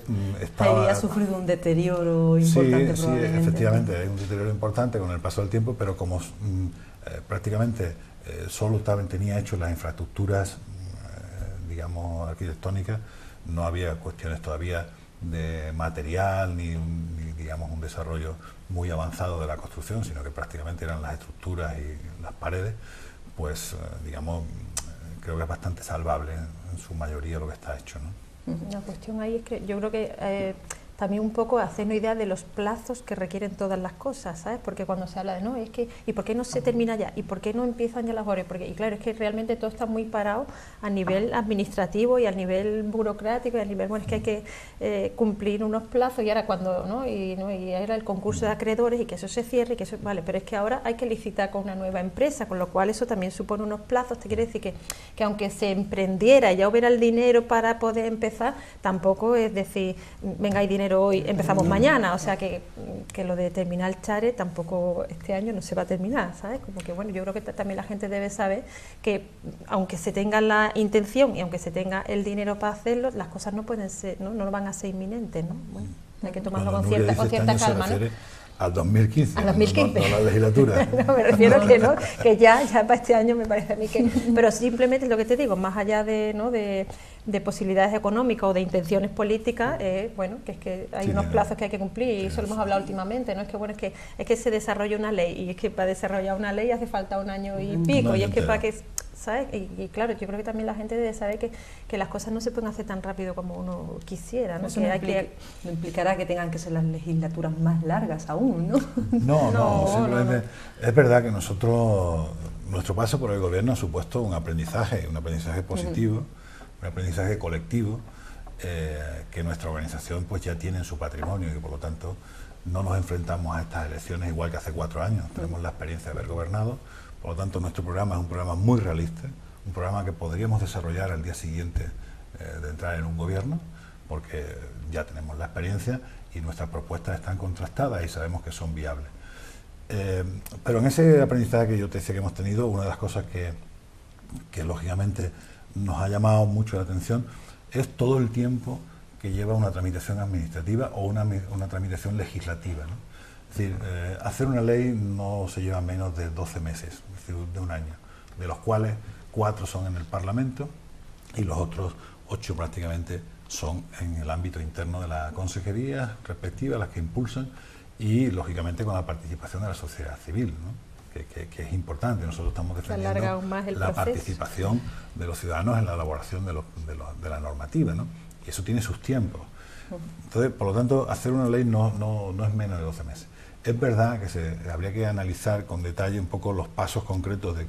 Speaker 1: ha sufrido un deterioro importante,
Speaker 2: sí,
Speaker 1: probablemente.
Speaker 2: Sí, efectivamente, hay un deterioro importante con el paso del tiempo, pero como prácticamente solo tenía hecho las infraestructuras, digamos, arquitectónicas, no había cuestiones todavía de material ni digamos un desarrollo muy avanzado de la construcción, sino que prácticamente eran las estructuras y las paredes. Pues digamos, creo que es bastante salvable en su mayoría lo que está hecho, ¿no?
Speaker 4: La cuestión ahí es que yo creo que también un poco hacernos idea de los plazos que requieren todas las cosas, ¿sabes? Porque cuando se habla de, no, es que, ¿y por qué no se termina ya? ¿Y por qué no empiezan ya las obras? Y claro, es que realmente todo está muy parado a nivel administrativo y a nivel burocrático y a nivel, bueno, es que hay que cumplir unos plazos y ahora cuando, ¿no? Y era el concurso de acreedores y que eso se cierre y que eso, vale, pero es que ahora hay que licitar con una nueva empresa, con lo cual eso también supone unos plazos. Te quiere decir que aunque se emprendiera y ya hubiera el dinero para poder empezar, tampoco es decir, venga, hay dinero hoy, empezamos mañana, o sea que lo de terminar el Chare tampoco este año no se va a terminar, ¿sabes? Como que bueno, yo creo que también la gente debe saber que aunque se tenga la intención y aunque se tenga el dinero para hacerlo, las cosas no pueden ser, no van a ser inminentes, ¿no? Bueno, hay que tomarlo con cierta calma, ¿no?
Speaker 2: Al 2015,
Speaker 4: al 2015.
Speaker 2: No la legislatura.
Speaker 4: No, me refiero que no, que ya para este año me parece a mí que... Pero simplemente lo que te digo, más allá de posibilidades económicas o de intenciones políticas, bueno, que es que hay unos plazos que hay que cumplir y eso lo hemos hablado últimamente, ¿no? Es que bueno, es que se desarrolla una ley y es que para desarrollar una ley hace falta un año y pico y es que para que... ¿sabes? Y claro, yo creo que también la gente debe saber que las cosas no se pueden hacer tan rápido como uno quisiera, ¿no?
Speaker 1: Eso
Speaker 4: que
Speaker 1: no implicará que tengan que ser las legislaturas más largas aún, ¿no?
Speaker 2: No, simplemente es verdad que nuestro paso por el gobierno ha supuesto un aprendizaje positivo, un aprendizaje colectivo, que nuestra organización pues ya tiene en su patrimonio y por lo tanto no nos enfrentamos a estas elecciones igual que hace 4 años. Tenemos la experiencia de haber gobernado. Por lo tanto, nuestro programa es un programa muy realista, un programa que podríamos desarrollar al día siguiente de entrar en un gobierno, porque ya tenemos la experiencia y nuestras propuestas están contrastadas y sabemos que son viables. Pero en ese aprendizaje que yo te decía que hemos tenido, una de las cosas que lógicamente nos ha llamado mucho la atención es todo el tiempo que lleva una tramitación administrativa o una tramitación legislativa, ¿no? Es decir, hacer una ley no se lleva menos de 12 meses, es decir, de un año, de los cuales 4 son en el Parlamento y los otros 8 prácticamente son en el ámbito interno de la consejería respectiva, las que impulsan, y lógicamente con la participación de la sociedad civil, ¿no? que es importante. Nosotros estamos defendiendo la participación de los ciudadanos en la elaboración de la normativa, ¿no? Y eso tiene sus tiempos. Entonces, por lo tanto, hacer una ley no es menos de 12 meses. Es verdad que habría que analizar con detalle un poco los pasos concretos de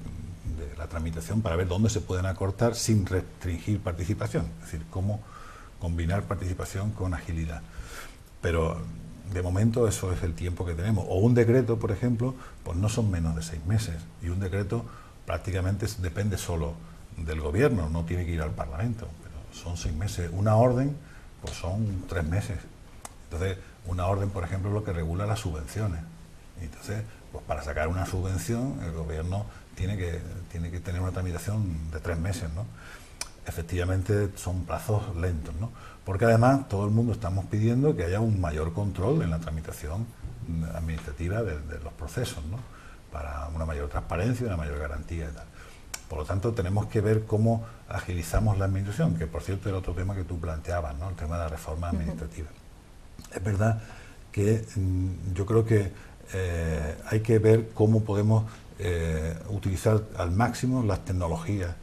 Speaker 2: la tramitación para ver dónde se pueden acortar sin restringir participación, es decir, cómo combinar participación con agilidad. Pero de momento eso es el tiempo que tenemos. O un decreto, por ejemplo, pues no son menos de 6 meses y un decreto prácticamente depende solo del gobierno, no tiene que ir al Parlamento, pero son 6 meses. Una orden, pues son 3 meses. Entonces, una orden, por ejemplo, es lo que regula las subvenciones. Entonces, pues para sacar una subvención, el gobierno tiene que tener una tramitación de 3 meses, ¿no? Efectivamente, son plazos lentos, ¿no? Porque además todo el mundo estamos pidiendo que haya un mayor control en la tramitación administrativa de los procesos, ¿no? Para una mayor transparencia y una mayor garantía y tal. Por lo tanto, tenemos que ver cómo agilizamos la administración, que por cierto era otro tema que tú planteabas, ¿no? El tema de la reforma administrativa. Es verdad que yo creo que hay que ver cómo podemos utilizar al máximo las tecnologías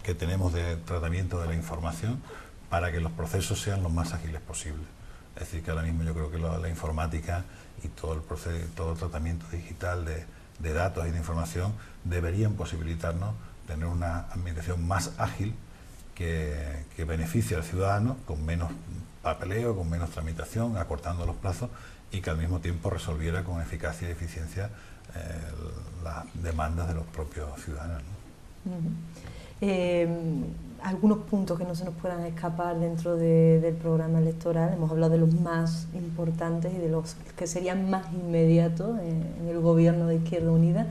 Speaker 2: que tenemos de tratamiento de la información para que los procesos sean lo más ágiles posible. Es decir, que ahora mismo yo creo que la informática y todo el tratamiento digital de datos y de información deberían posibilitarnos tener una administración más ágil que beneficie al ciudadano con menos papeleo, con menos tramitación, acortando los plazos y que al mismo tiempo resolviera con eficacia y eficiencia las demandas de los propios ciudadanos, ¿no?
Speaker 1: Algunos puntos que no se nos puedan escapar dentro del programa electoral. Hemos hablado de los más importantes y de los que serían más inmediatos en el gobierno de Izquierda Unida,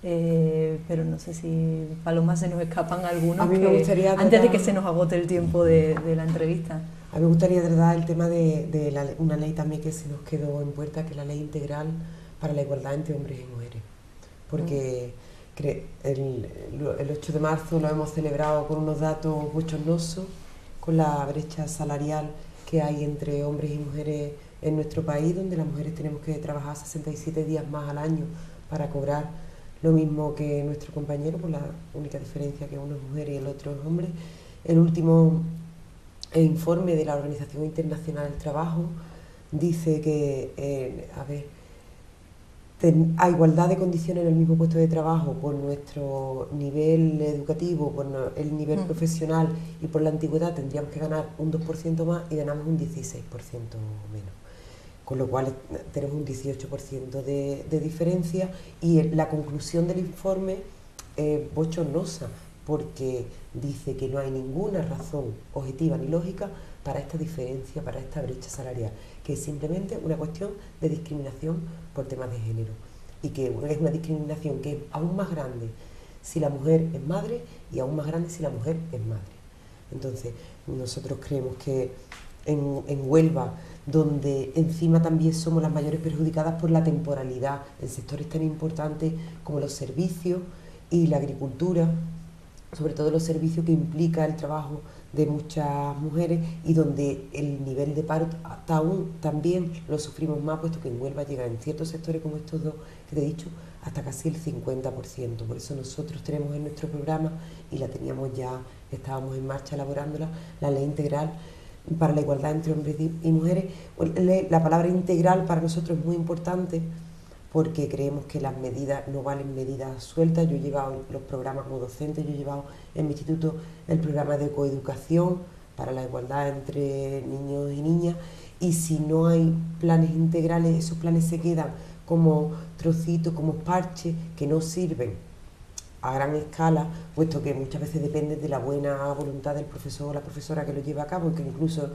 Speaker 1: pero no sé si, Paloma, se nos escapan algunos
Speaker 3: a mí me gustaría
Speaker 1: antes de que se nos agote el tiempo de la entrevista.
Speaker 3: A mí me gustaría tratar el tema de una ley también que se nos quedó en puerta, que es la ley integral para la igualdad entre hombres y mujeres, porque el 8 de marzo lo hemos celebrado con unos datos bochornosos, con la brecha salarial que hay entre hombres y mujeres en nuestro país, donde las mujeres tenemos que trabajar 67 días más al año para cobrar lo mismo que nuestro compañero, por la única diferencia que uno es mujer y el otro es hombre. El último informe de la Organización Internacional del Trabajo dice que a igualdad de condiciones en el mismo puesto de trabajo, por nuestro nivel educativo, por el nivel profesional y por la antigüedad, tendríamos que ganar un 2% más y ganamos un 16% menos. Con lo cual tenemos un 18% de diferencia, y la conclusión del informe es bochornosa, porque dice que no hay ninguna razón objetiva ni lógica para esta diferencia, para esta brecha salarial, que es simplemente una cuestión de discriminación por temas de género, y que es una discriminación que es aún más grande si la mujer es madre y aún más grande si la mujer es madre. Entonces, nosotros creemos que en Huelva, donde encima también somos las mayores perjudicadas por la temporalidad en sectores tan importantes como los servicios y la agricultura, sobre todo los servicios que implica el trabajo de muchas mujeres, y donde el nivel de paro aún también lo sufrimos más, puesto que en Huelva llega en ciertos sectores como estos dos que te he dicho hasta casi el 50%. Por eso nosotros tenemos en nuestro programa, y la teníamos ya, estábamos en marcha elaborándola, la ley integral para la igualdad entre hombres y mujeres. La palabra integral para nosotros es muy importante, porque creemos que las medidas no valen medidas sueltas. Yo he llevado los programas como docente, yo he llevado en mi instituto el programa de coeducación para la igualdad entre niños y niñas, y si no hay planes integrales, esos planes se quedan como trocitos, como parches que no sirven a gran escala, puesto que muchas veces depende de la buena voluntad del profesor o la profesora que lo lleva a cabo, y que incluso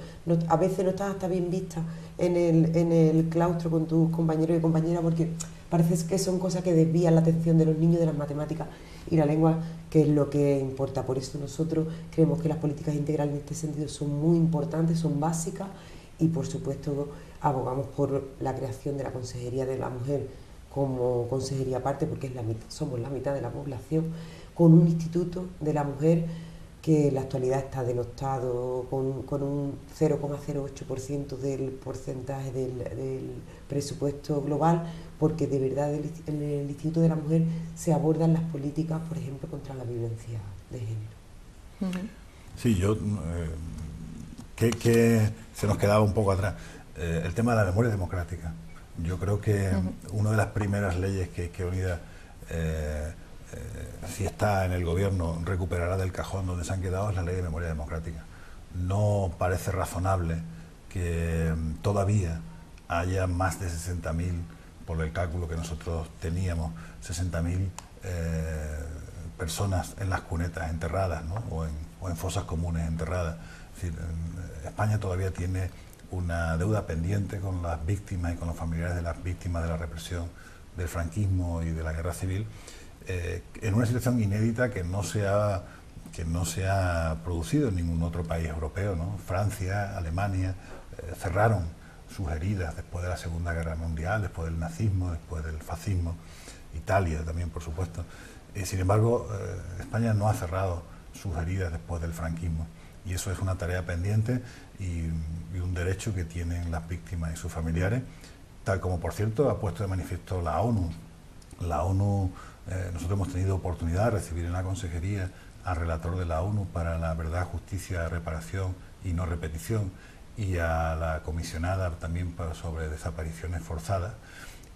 Speaker 3: a veces no estás hasta bien vista en el claustro con tus compañeros y compañeras, porque parece que son cosas que desvían la atención de los niños de las matemáticas y la lengua, que es lo que importa. Por eso nosotros creemos que las políticas integrales en este sentido son muy importantes, son básicas, y por supuesto abogamos por la creación de la Consejería de la Mujer como consejería aparte, porque somos la mitad de la población, con un instituto de la mujer que en la actualidad está denostado con un 0,08% del porcentaje del presupuesto global, porque de verdad en el Instituto de la Mujer se abordan las políticas, por ejemplo, contra la violencia de género.
Speaker 2: Sí, que se nos quedaba un poco atrás. El tema de la memoria democrática. Yo creo que una de las primeras leyes que Izquierda Unida, si está en el gobierno, recuperará del cajón donde se han quedado, es la ley de memoria democrática. No parece razonable que todavía haya más de 60.000, por el cálculo que nosotros teníamos, 60.000 personas en las cunetas enterradas, ¿no? o en fosas comunes enterradas. Es decir, España todavía tiene una deuda pendiente con las víctimas y con los familiares de las víctimas de la represión del franquismo y de la guerra civil, en una situación inédita que no se ha producido en ningún otro país europeo, ¿no? Francia, Alemania cerraron sus heridas después de la Segunda Guerra Mundial, después del nazismo, después del fascismo, Italia también, por supuesto. Sin embargo, España no ha cerrado sus heridas después del franquismo. Y eso es una tarea pendiente y un derecho que tienen las víctimas y sus familiares, tal como, por cierto, ha puesto de manifiesto la ONU. La ONU, nosotros hemos tenido oportunidad de recibir en la consejería al relator de la ONU para la verdad, justicia, reparación y no repetición, y a la comisionada también sobre desapariciones forzadas,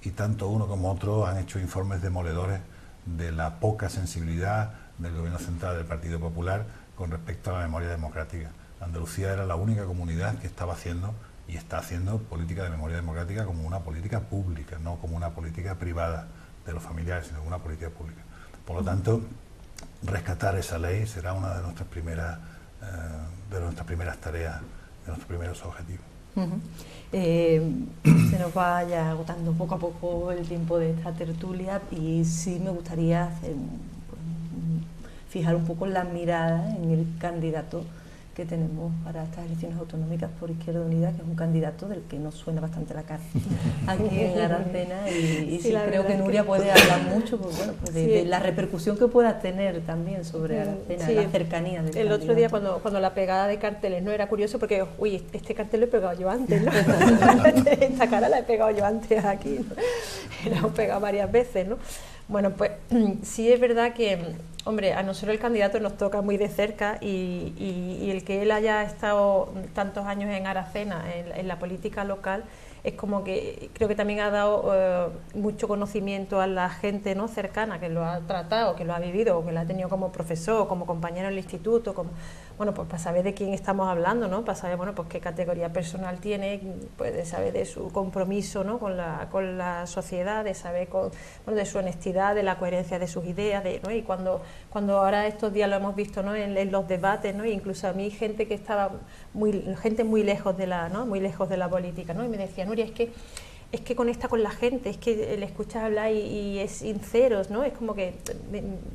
Speaker 2: y tanto uno como otro han hecho informes demoledores de la poca sensibilidad del Gobierno central del Partido Popular con respecto a la memoria democrática. Andalucía era la única comunidad que estaba haciendo y está haciendo política de memoria democrática como una política pública, no como una política privada de los familiares, sino como una política pública. Por lo tanto, rescatar esa ley será una de nuestras primeras tareas, de nuestros primeros objetivos.
Speaker 1: Se nos va ya agotando poco a poco el tiempo de esta tertulia y sí me gustaría fijar un poco la mirada en el candidato que tenemos para estas elecciones autonómicas por Izquierda Unida, que es un candidato del que nos suena bastante la cara aquí en Aracena, y sí, creo que Nuria puede hablar mucho de la repercusión que pueda tener también sobre Aracena, la cercanía del candidato.
Speaker 4: Otro día cuando la pegada de carteles, ¿no? Era curioso porque, uy, este cartel lo he pegado yo antes, ¿no? Esta cara la he pegado yo antes aquí, ¿no? La hemos pegado varias veces, ¿no? Bueno, pues sí es verdad que, hombre, a nosotros el candidato nos toca muy de cerca y el que él haya estado tantos años en Aracena, en la política local, es como que creo que también ha dado mucho conocimiento a la gente, ¿no?, cercana, que lo ha tratado, que lo ha vivido, o que lo ha tenido como profesor, como compañero en el instituto, como, bueno, pues para saber de quién estamos hablando, ¿no?, para saber, bueno, pues qué categoría personal tiene, pues de saber de su compromiso, ¿no?, con la sociedad, de saber de su honestidad, de la coherencia de sus ideas, ¿no? Y cuando ahora estos días lo hemos visto, ¿no?, en los debates, ¿no?, incluso a mí gente que estaba muy lejos de la política, ¿no?, y me decía, Nuria, es que conecta con la gente, es que le escuchas hablar y es sincero, ¿no? Es como que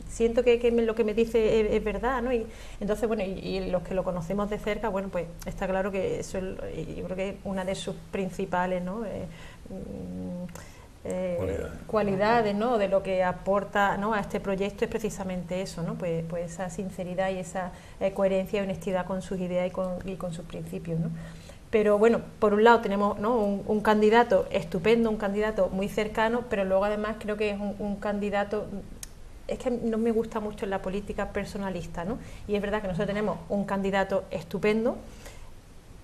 Speaker 4: siento que lo que me dice es verdad, ¿no? Y entonces, bueno, y los que lo conocemos de cerca, bueno, pues está claro que eso yo creo que es una de sus principales, ¿no?, cualidades, ¿no?, de lo que aporta, ¿no?, a este proyecto es precisamente eso, ¿no?, pues esa sinceridad y esa coherencia y honestidad con sus ideas y con sus principios, ¿no? Pero bueno, por un lado tenemos, ¿no?, un candidato estupendo, un candidato muy cercano, pero luego además creo que es un candidato, es que no me gusta mucho en la política personalista, ¿no? Y es verdad que nosotros tenemos un candidato estupendo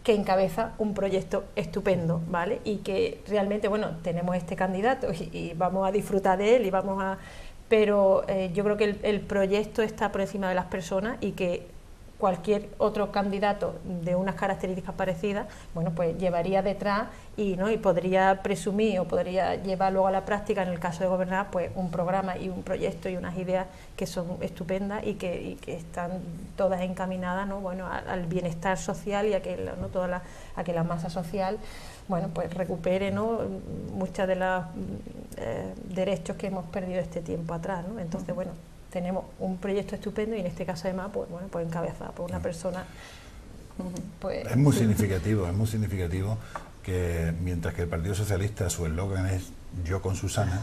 Speaker 4: que encabeza un proyecto estupendo, ¿vale? Y que realmente, bueno, tenemos este candidato y vamos a disfrutar de él pero yo creo que el proyecto está por encima de las personas y que cualquier otro candidato de unas características parecidas, bueno, pues llevaría detrás y podría presumir o podría llevar luego a la práctica, en el caso de gobernar, pues un programa y un proyecto y unas ideas que son estupendas y que están todas encaminadas, ¿no?, bueno, al bienestar social y a que la masa social, bueno, pues recupere, ¿no?, muchas de los derechos que hemos perdido este tiempo atrás, ¿no? Entonces, bueno, tenemos un proyecto estupendo y en este caso además, pues bueno, pues encabezado por una persona, pues...
Speaker 2: Es muy significativo que mientras que el Partido Socialista, su eslogan es "Yo con Susana",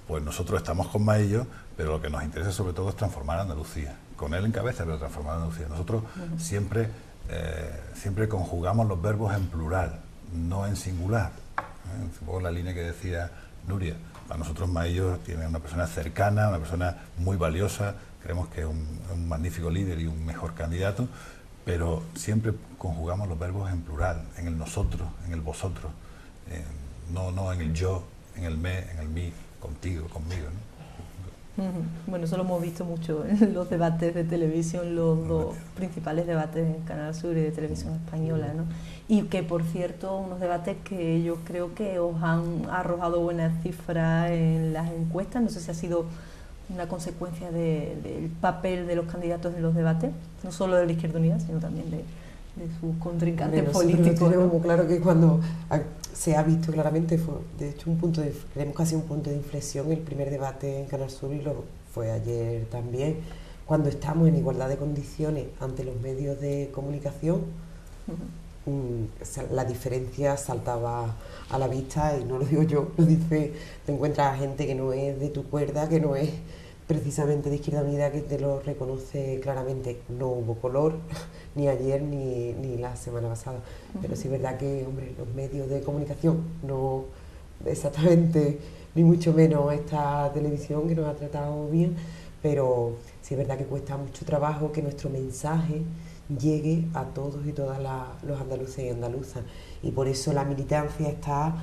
Speaker 2: pues nosotros estamos con Maillo, pero lo que nos interesa sobre todo es transformar Andalucía, con él en cabeza, pero transformar Andalucía. Nosotros siempre conjugamos los verbos en plural, no en singular, un poco la línea que decía Nuria. Para nosotros Maillo tiene una persona cercana, una persona muy valiosa, creemos que es un magnífico líder y un mejor candidato, pero siempre conjugamos los verbos en plural, en el nosotros, en el vosotros, no en el yo, en el me, en el mí, contigo, conmigo, ¿no?
Speaker 1: Bueno, eso lo hemos visto mucho en los debates de televisión, los dos principales debates en Canal Sur y de Televisión Española, ¿no? Y que, por cierto, unos debates que yo creo que os han arrojado buenas cifras en las encuestas. No sé si ha sido una consecuencia del papel de los candidatos en los debates, no solo de la Izquierda Unida, sino también de sus contrincantes políticos.
Speaker 3: Tenemos muy claro que cuando se ha visto claramente, fue de hecho creemos casi un punto de inflexión el primer debate en Canal Sur, y lo fue ayer también, cuando estamos en igualdad de condiciones ante los medios de comunicación. La diferencia saltaba a la vista, y no lo digo yo, lo dice, te encuentras a gente que no es de tu cuerda, que no es, precisamente de Izquierda Unida que te lo reconoce claramente. No hubo color ni ayer ni la semana pasada, pero sí es verdad que, hombre, los medios de comunicación, no exactamente ni mucho menos esta televisión que nos ha tratado bien, pero sí es verdad que cuesta mucho trabajo que nuestro mensaje llegue a todos y todas los andaluces y andaluzas, y por eso la militancia está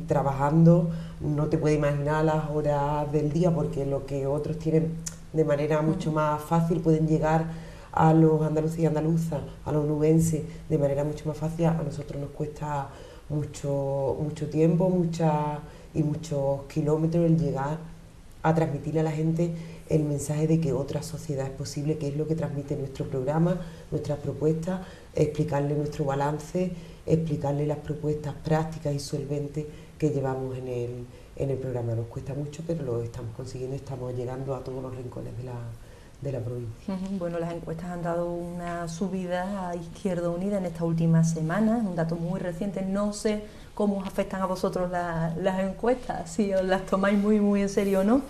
Speaker 3: trabajando, no te puedes imaginar las horas del día, porque lo que otros tienen de manera mucho más fácil pueden llegar a los andaluces y andaluzas, a los onubenses de manera mucho más fácil. A nosotros nos cuesta mucho tiempo y muchos kilómetros el llegar a transmitirle a la gente el mensaje de que otra sociedad es posible, que es lo que transmite nuestro programa, nuestras propuestas, explicarle nuestro balance, explicarle las propuestas prácticas y solventes que llevamos en el programa. Nos cuesta mucho, pero lo estamos consiguiendo, estamos llegando a todos los rincones de la provincia.
Speaker 1: Bueno, las encuestas han dado una subida a Izquierda Unida en estas últimas semanas, un dato muy reciente. No sé cómo os afectan a vosotros las encuestas, si os las tomáis muy en serio o no.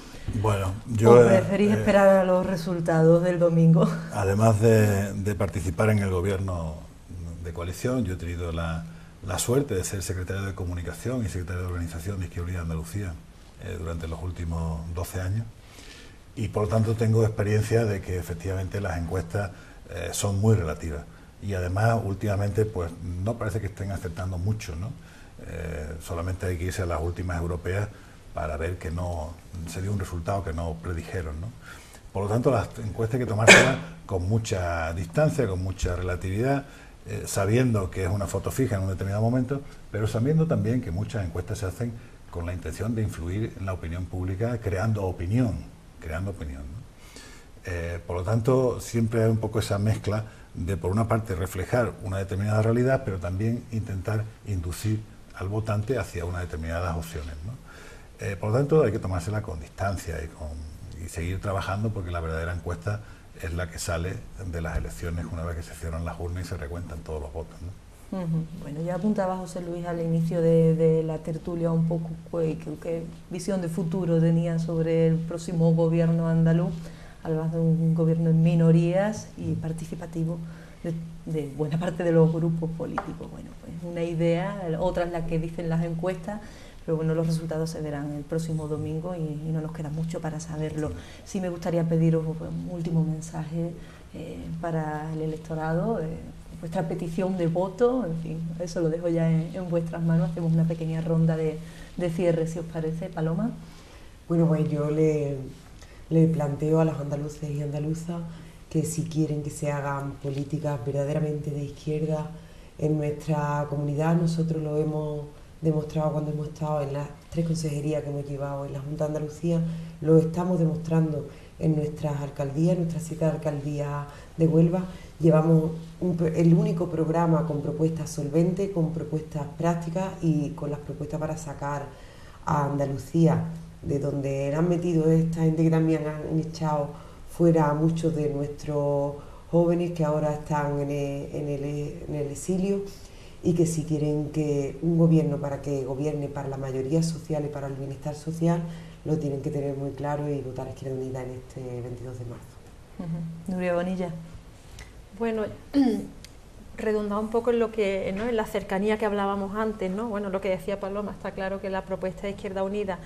Speaker 2: Bueno, yo...
Speaker 1: ¿O preferís esperar a los resultados del domingo?
Speaker 2: Además de participar en el gobierno de coalición, yo he tenido la suerte de ser secretario de Comunicación y secretario de Organización de Izquierda Unida de Andalucía durante los últimos 12 años. Y por lo tanto tengo experiencia de que efectivamente las encuestas son muy relativas. Y además últimamente pues no parece que estén aceptando mucho, ¿no? Solamente hay que irse a las últimas europeas para ver que no se dio un resultado que no predijeron, ¿no? Por lo tanto, las encuestas hay que tomárselas con mucha distancia, con mucha relatividad, sabiendo que es una foto fija en un determinado momento, pero sabiendo también que muchas encuestas se hacen con la intención de influir en la opinión pública, creando opinión, ¿no? Por lo tanto, siempre hay un poco esa mezcla de, por una parte, reflejar una determinada realidad, pero también intentar inducir al votante hacia unas determinadas opciones, ¿no? Por lo tanto, hay que tomársela con distancia y seguir trabajando, porque la verdadera encuesta es la que sale de las elecciones una vez que se cierran las urnas y se recuentan todos los votos, ¿no?
Speaker 1: Bueno, ya apuntaba José Luis al inicio de la tertulia un poco qué visión de futuro tenía sobre el próximo gobierno andaluz. Hablabas de un gobierno en minorías y participativo de buena parte de los grupos políticos. Bueno, pues una idea, otra es la que dicen las encuestas, pero bueno, los resultados se verán el próximo domingo y no nos queda mucho para saberlo. Sí me gustaría pediros un último mensaje para el electorado, vuestra petición de voto, en fin, eso lo dejo ya en vuestras manos. Hacemos una pequeña ronda de cierre, si os parece. Paloma.
Speaker 3: Bueno, pues yo le planteo a los andaluces y andaluzas que si quieren que se hagan políticas verdaderamente de izquierda en nuestra comunidad, nosotros lo hemos demostrado cuando hemos estado en las 3 consejerías que hemos llevado en la Junta de Andalucía, lo estamos demostrando en nuestras alcaldías, en nuestras 7 alcaldías de Huelva. Llevamos el único programa con propuestas solventes, con propuestas prácticas y con las propuestas para sacar a Andalucía de donde han metido esta gente, que también han echado fuera a muchos de nuestros jóvenes que ahora están en el exilio, y que si quieren que un gobierno para que gobierne para la mayoría social y para el bienestar social, lo tienen que tener muy claro y votar a Izquierda Unida en este 22 de marzo.
Speaker 1: Nuria Bonilla.
Speaker 4: Bueno, redundado un poco en lo que, ¿no?, en la cercanía que hablábamos antes, ¿no? Bueno, lo que decía Paloma, está claro que la propuesta de Izquierda Unida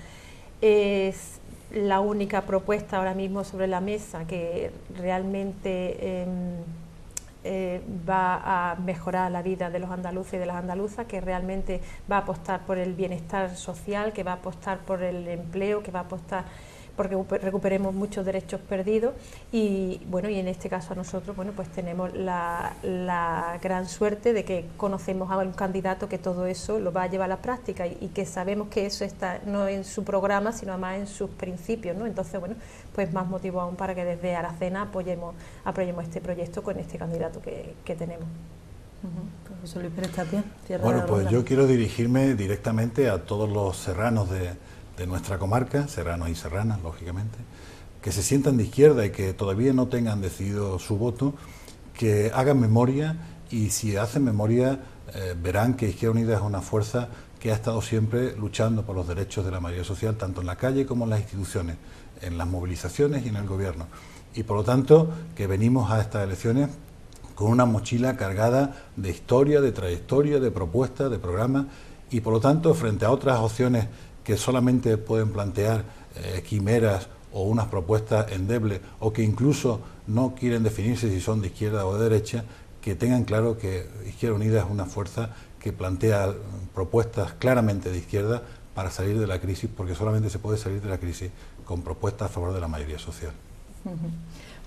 Speaker 4: es la única propuesta ahora mismo sobre la mesa que realmente va a mejorar la vida de los andaluces y de las andaluzas, que realmente va a apostar por el bienestar social, que va a apostar por el empleo, que va a apostar porque recuperemos muchos derechos perdidos. Y bueno, y en este caso a nosotros, bueno, pues tenemos la gran suerte de que conocemos a un candidato que todo eso lo va a llevar a la práctica y que sabemos que eso está no en su programa, sino además en sus principios, ¿no? Entonces, bueno, pues más motivo aún para que desde Aracena apoyemos este proyecto con este candidato que tenemos.
Speaker 1: José Luis Pérez Tapia.
Speaker 2: Bueno, pues yo quiero dirigirme directamente a todos los serranos de nuestra comarca, serranos y serranas, lógicamente, que se sientan de izquierda y que todavía no tengan decidido su voto, que hagan memoria y si hacen memoria verán que Izquierda Unida es una fuerza que ha estado siempre luchando por los derechos de la mayoría social, tanto en la calle como en las instituciones, en las movilizaciones y en el gobierno. Y por lo tanto, que venimos a estas elecciones con una mochila cargada de historia, de trayectoria, de propuestas, de programas, y por lo tanto, frente a otras opciones que solamente pueden plantear quimeras o unas propuestas endebles, o que incluso no quieren definirse si son de izquierda o de derecha, que tengan claro que Izquierda Unida es una fuerza que plantea propuestas claramente de izquierda para salir de la crisis, porque solamente se puede salir de la crisis con propuestas a favor de la mayoría social.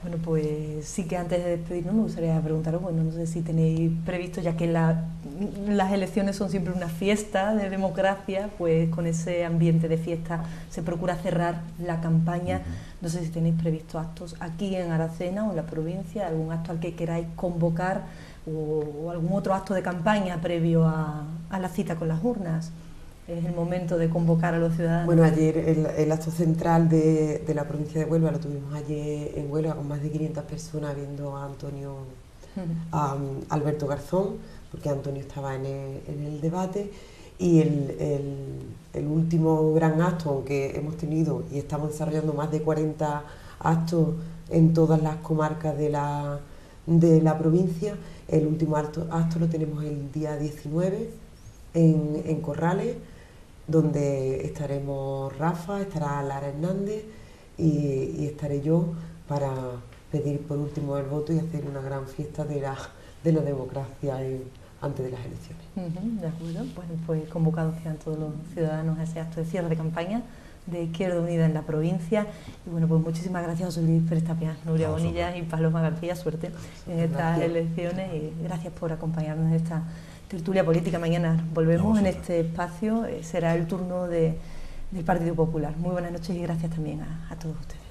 Speaker 1: Bueno, pues sí, que antes de despedirnos me gustaría preguntaros, bueno, no sé si tenéis previsto, ya que las elecciones son siempre una fiesta de democracia, pues con ese ambiente de fiesta se procura cerrar la campaña. No sé si tenéis previsto actos aquí en Aracena o en la provincia, algún acto al que queráis convocar o algún otro acto de campaña previo a la cita con las urnas. Es el momento de convocar a los ciudadanos.
Speaker 3: Bueno, ayer el acto central de la provincia de Huelva lo tuvimos ayer en Huelva con más de 500 personas viendo a Alberto Garzón, porque Antonio estaba en el debate, y el último gran acto, aunque hemos tenido y estamos desarrollando más de 40 actos en todas las comarcas de la provincia, el último acto lo tenemos el día 19 en Corrales, donde estaremos Rafa, estará Lara Hernández y estaré yo para pedir por último el voto y hacer una gran fiesta de la democracia antes de las elecciones.
Speaker 1: De acuerdo, pues convocados quedan todos los ciudadanos a ese acto de cierre de campaña de Izquierda Unida en la provincia. Y bueno, pues muchísimas gracias, José Luis Pérez Tapias, Nuria Bonilla y Paloma García, suerte en estas elecciones, y gracias por acompañarnos en esta tertulia política. Mañana volvemos en este espacio, será el turno del Partido Popular. Muy buenas noches y gracias también a todos ustedes.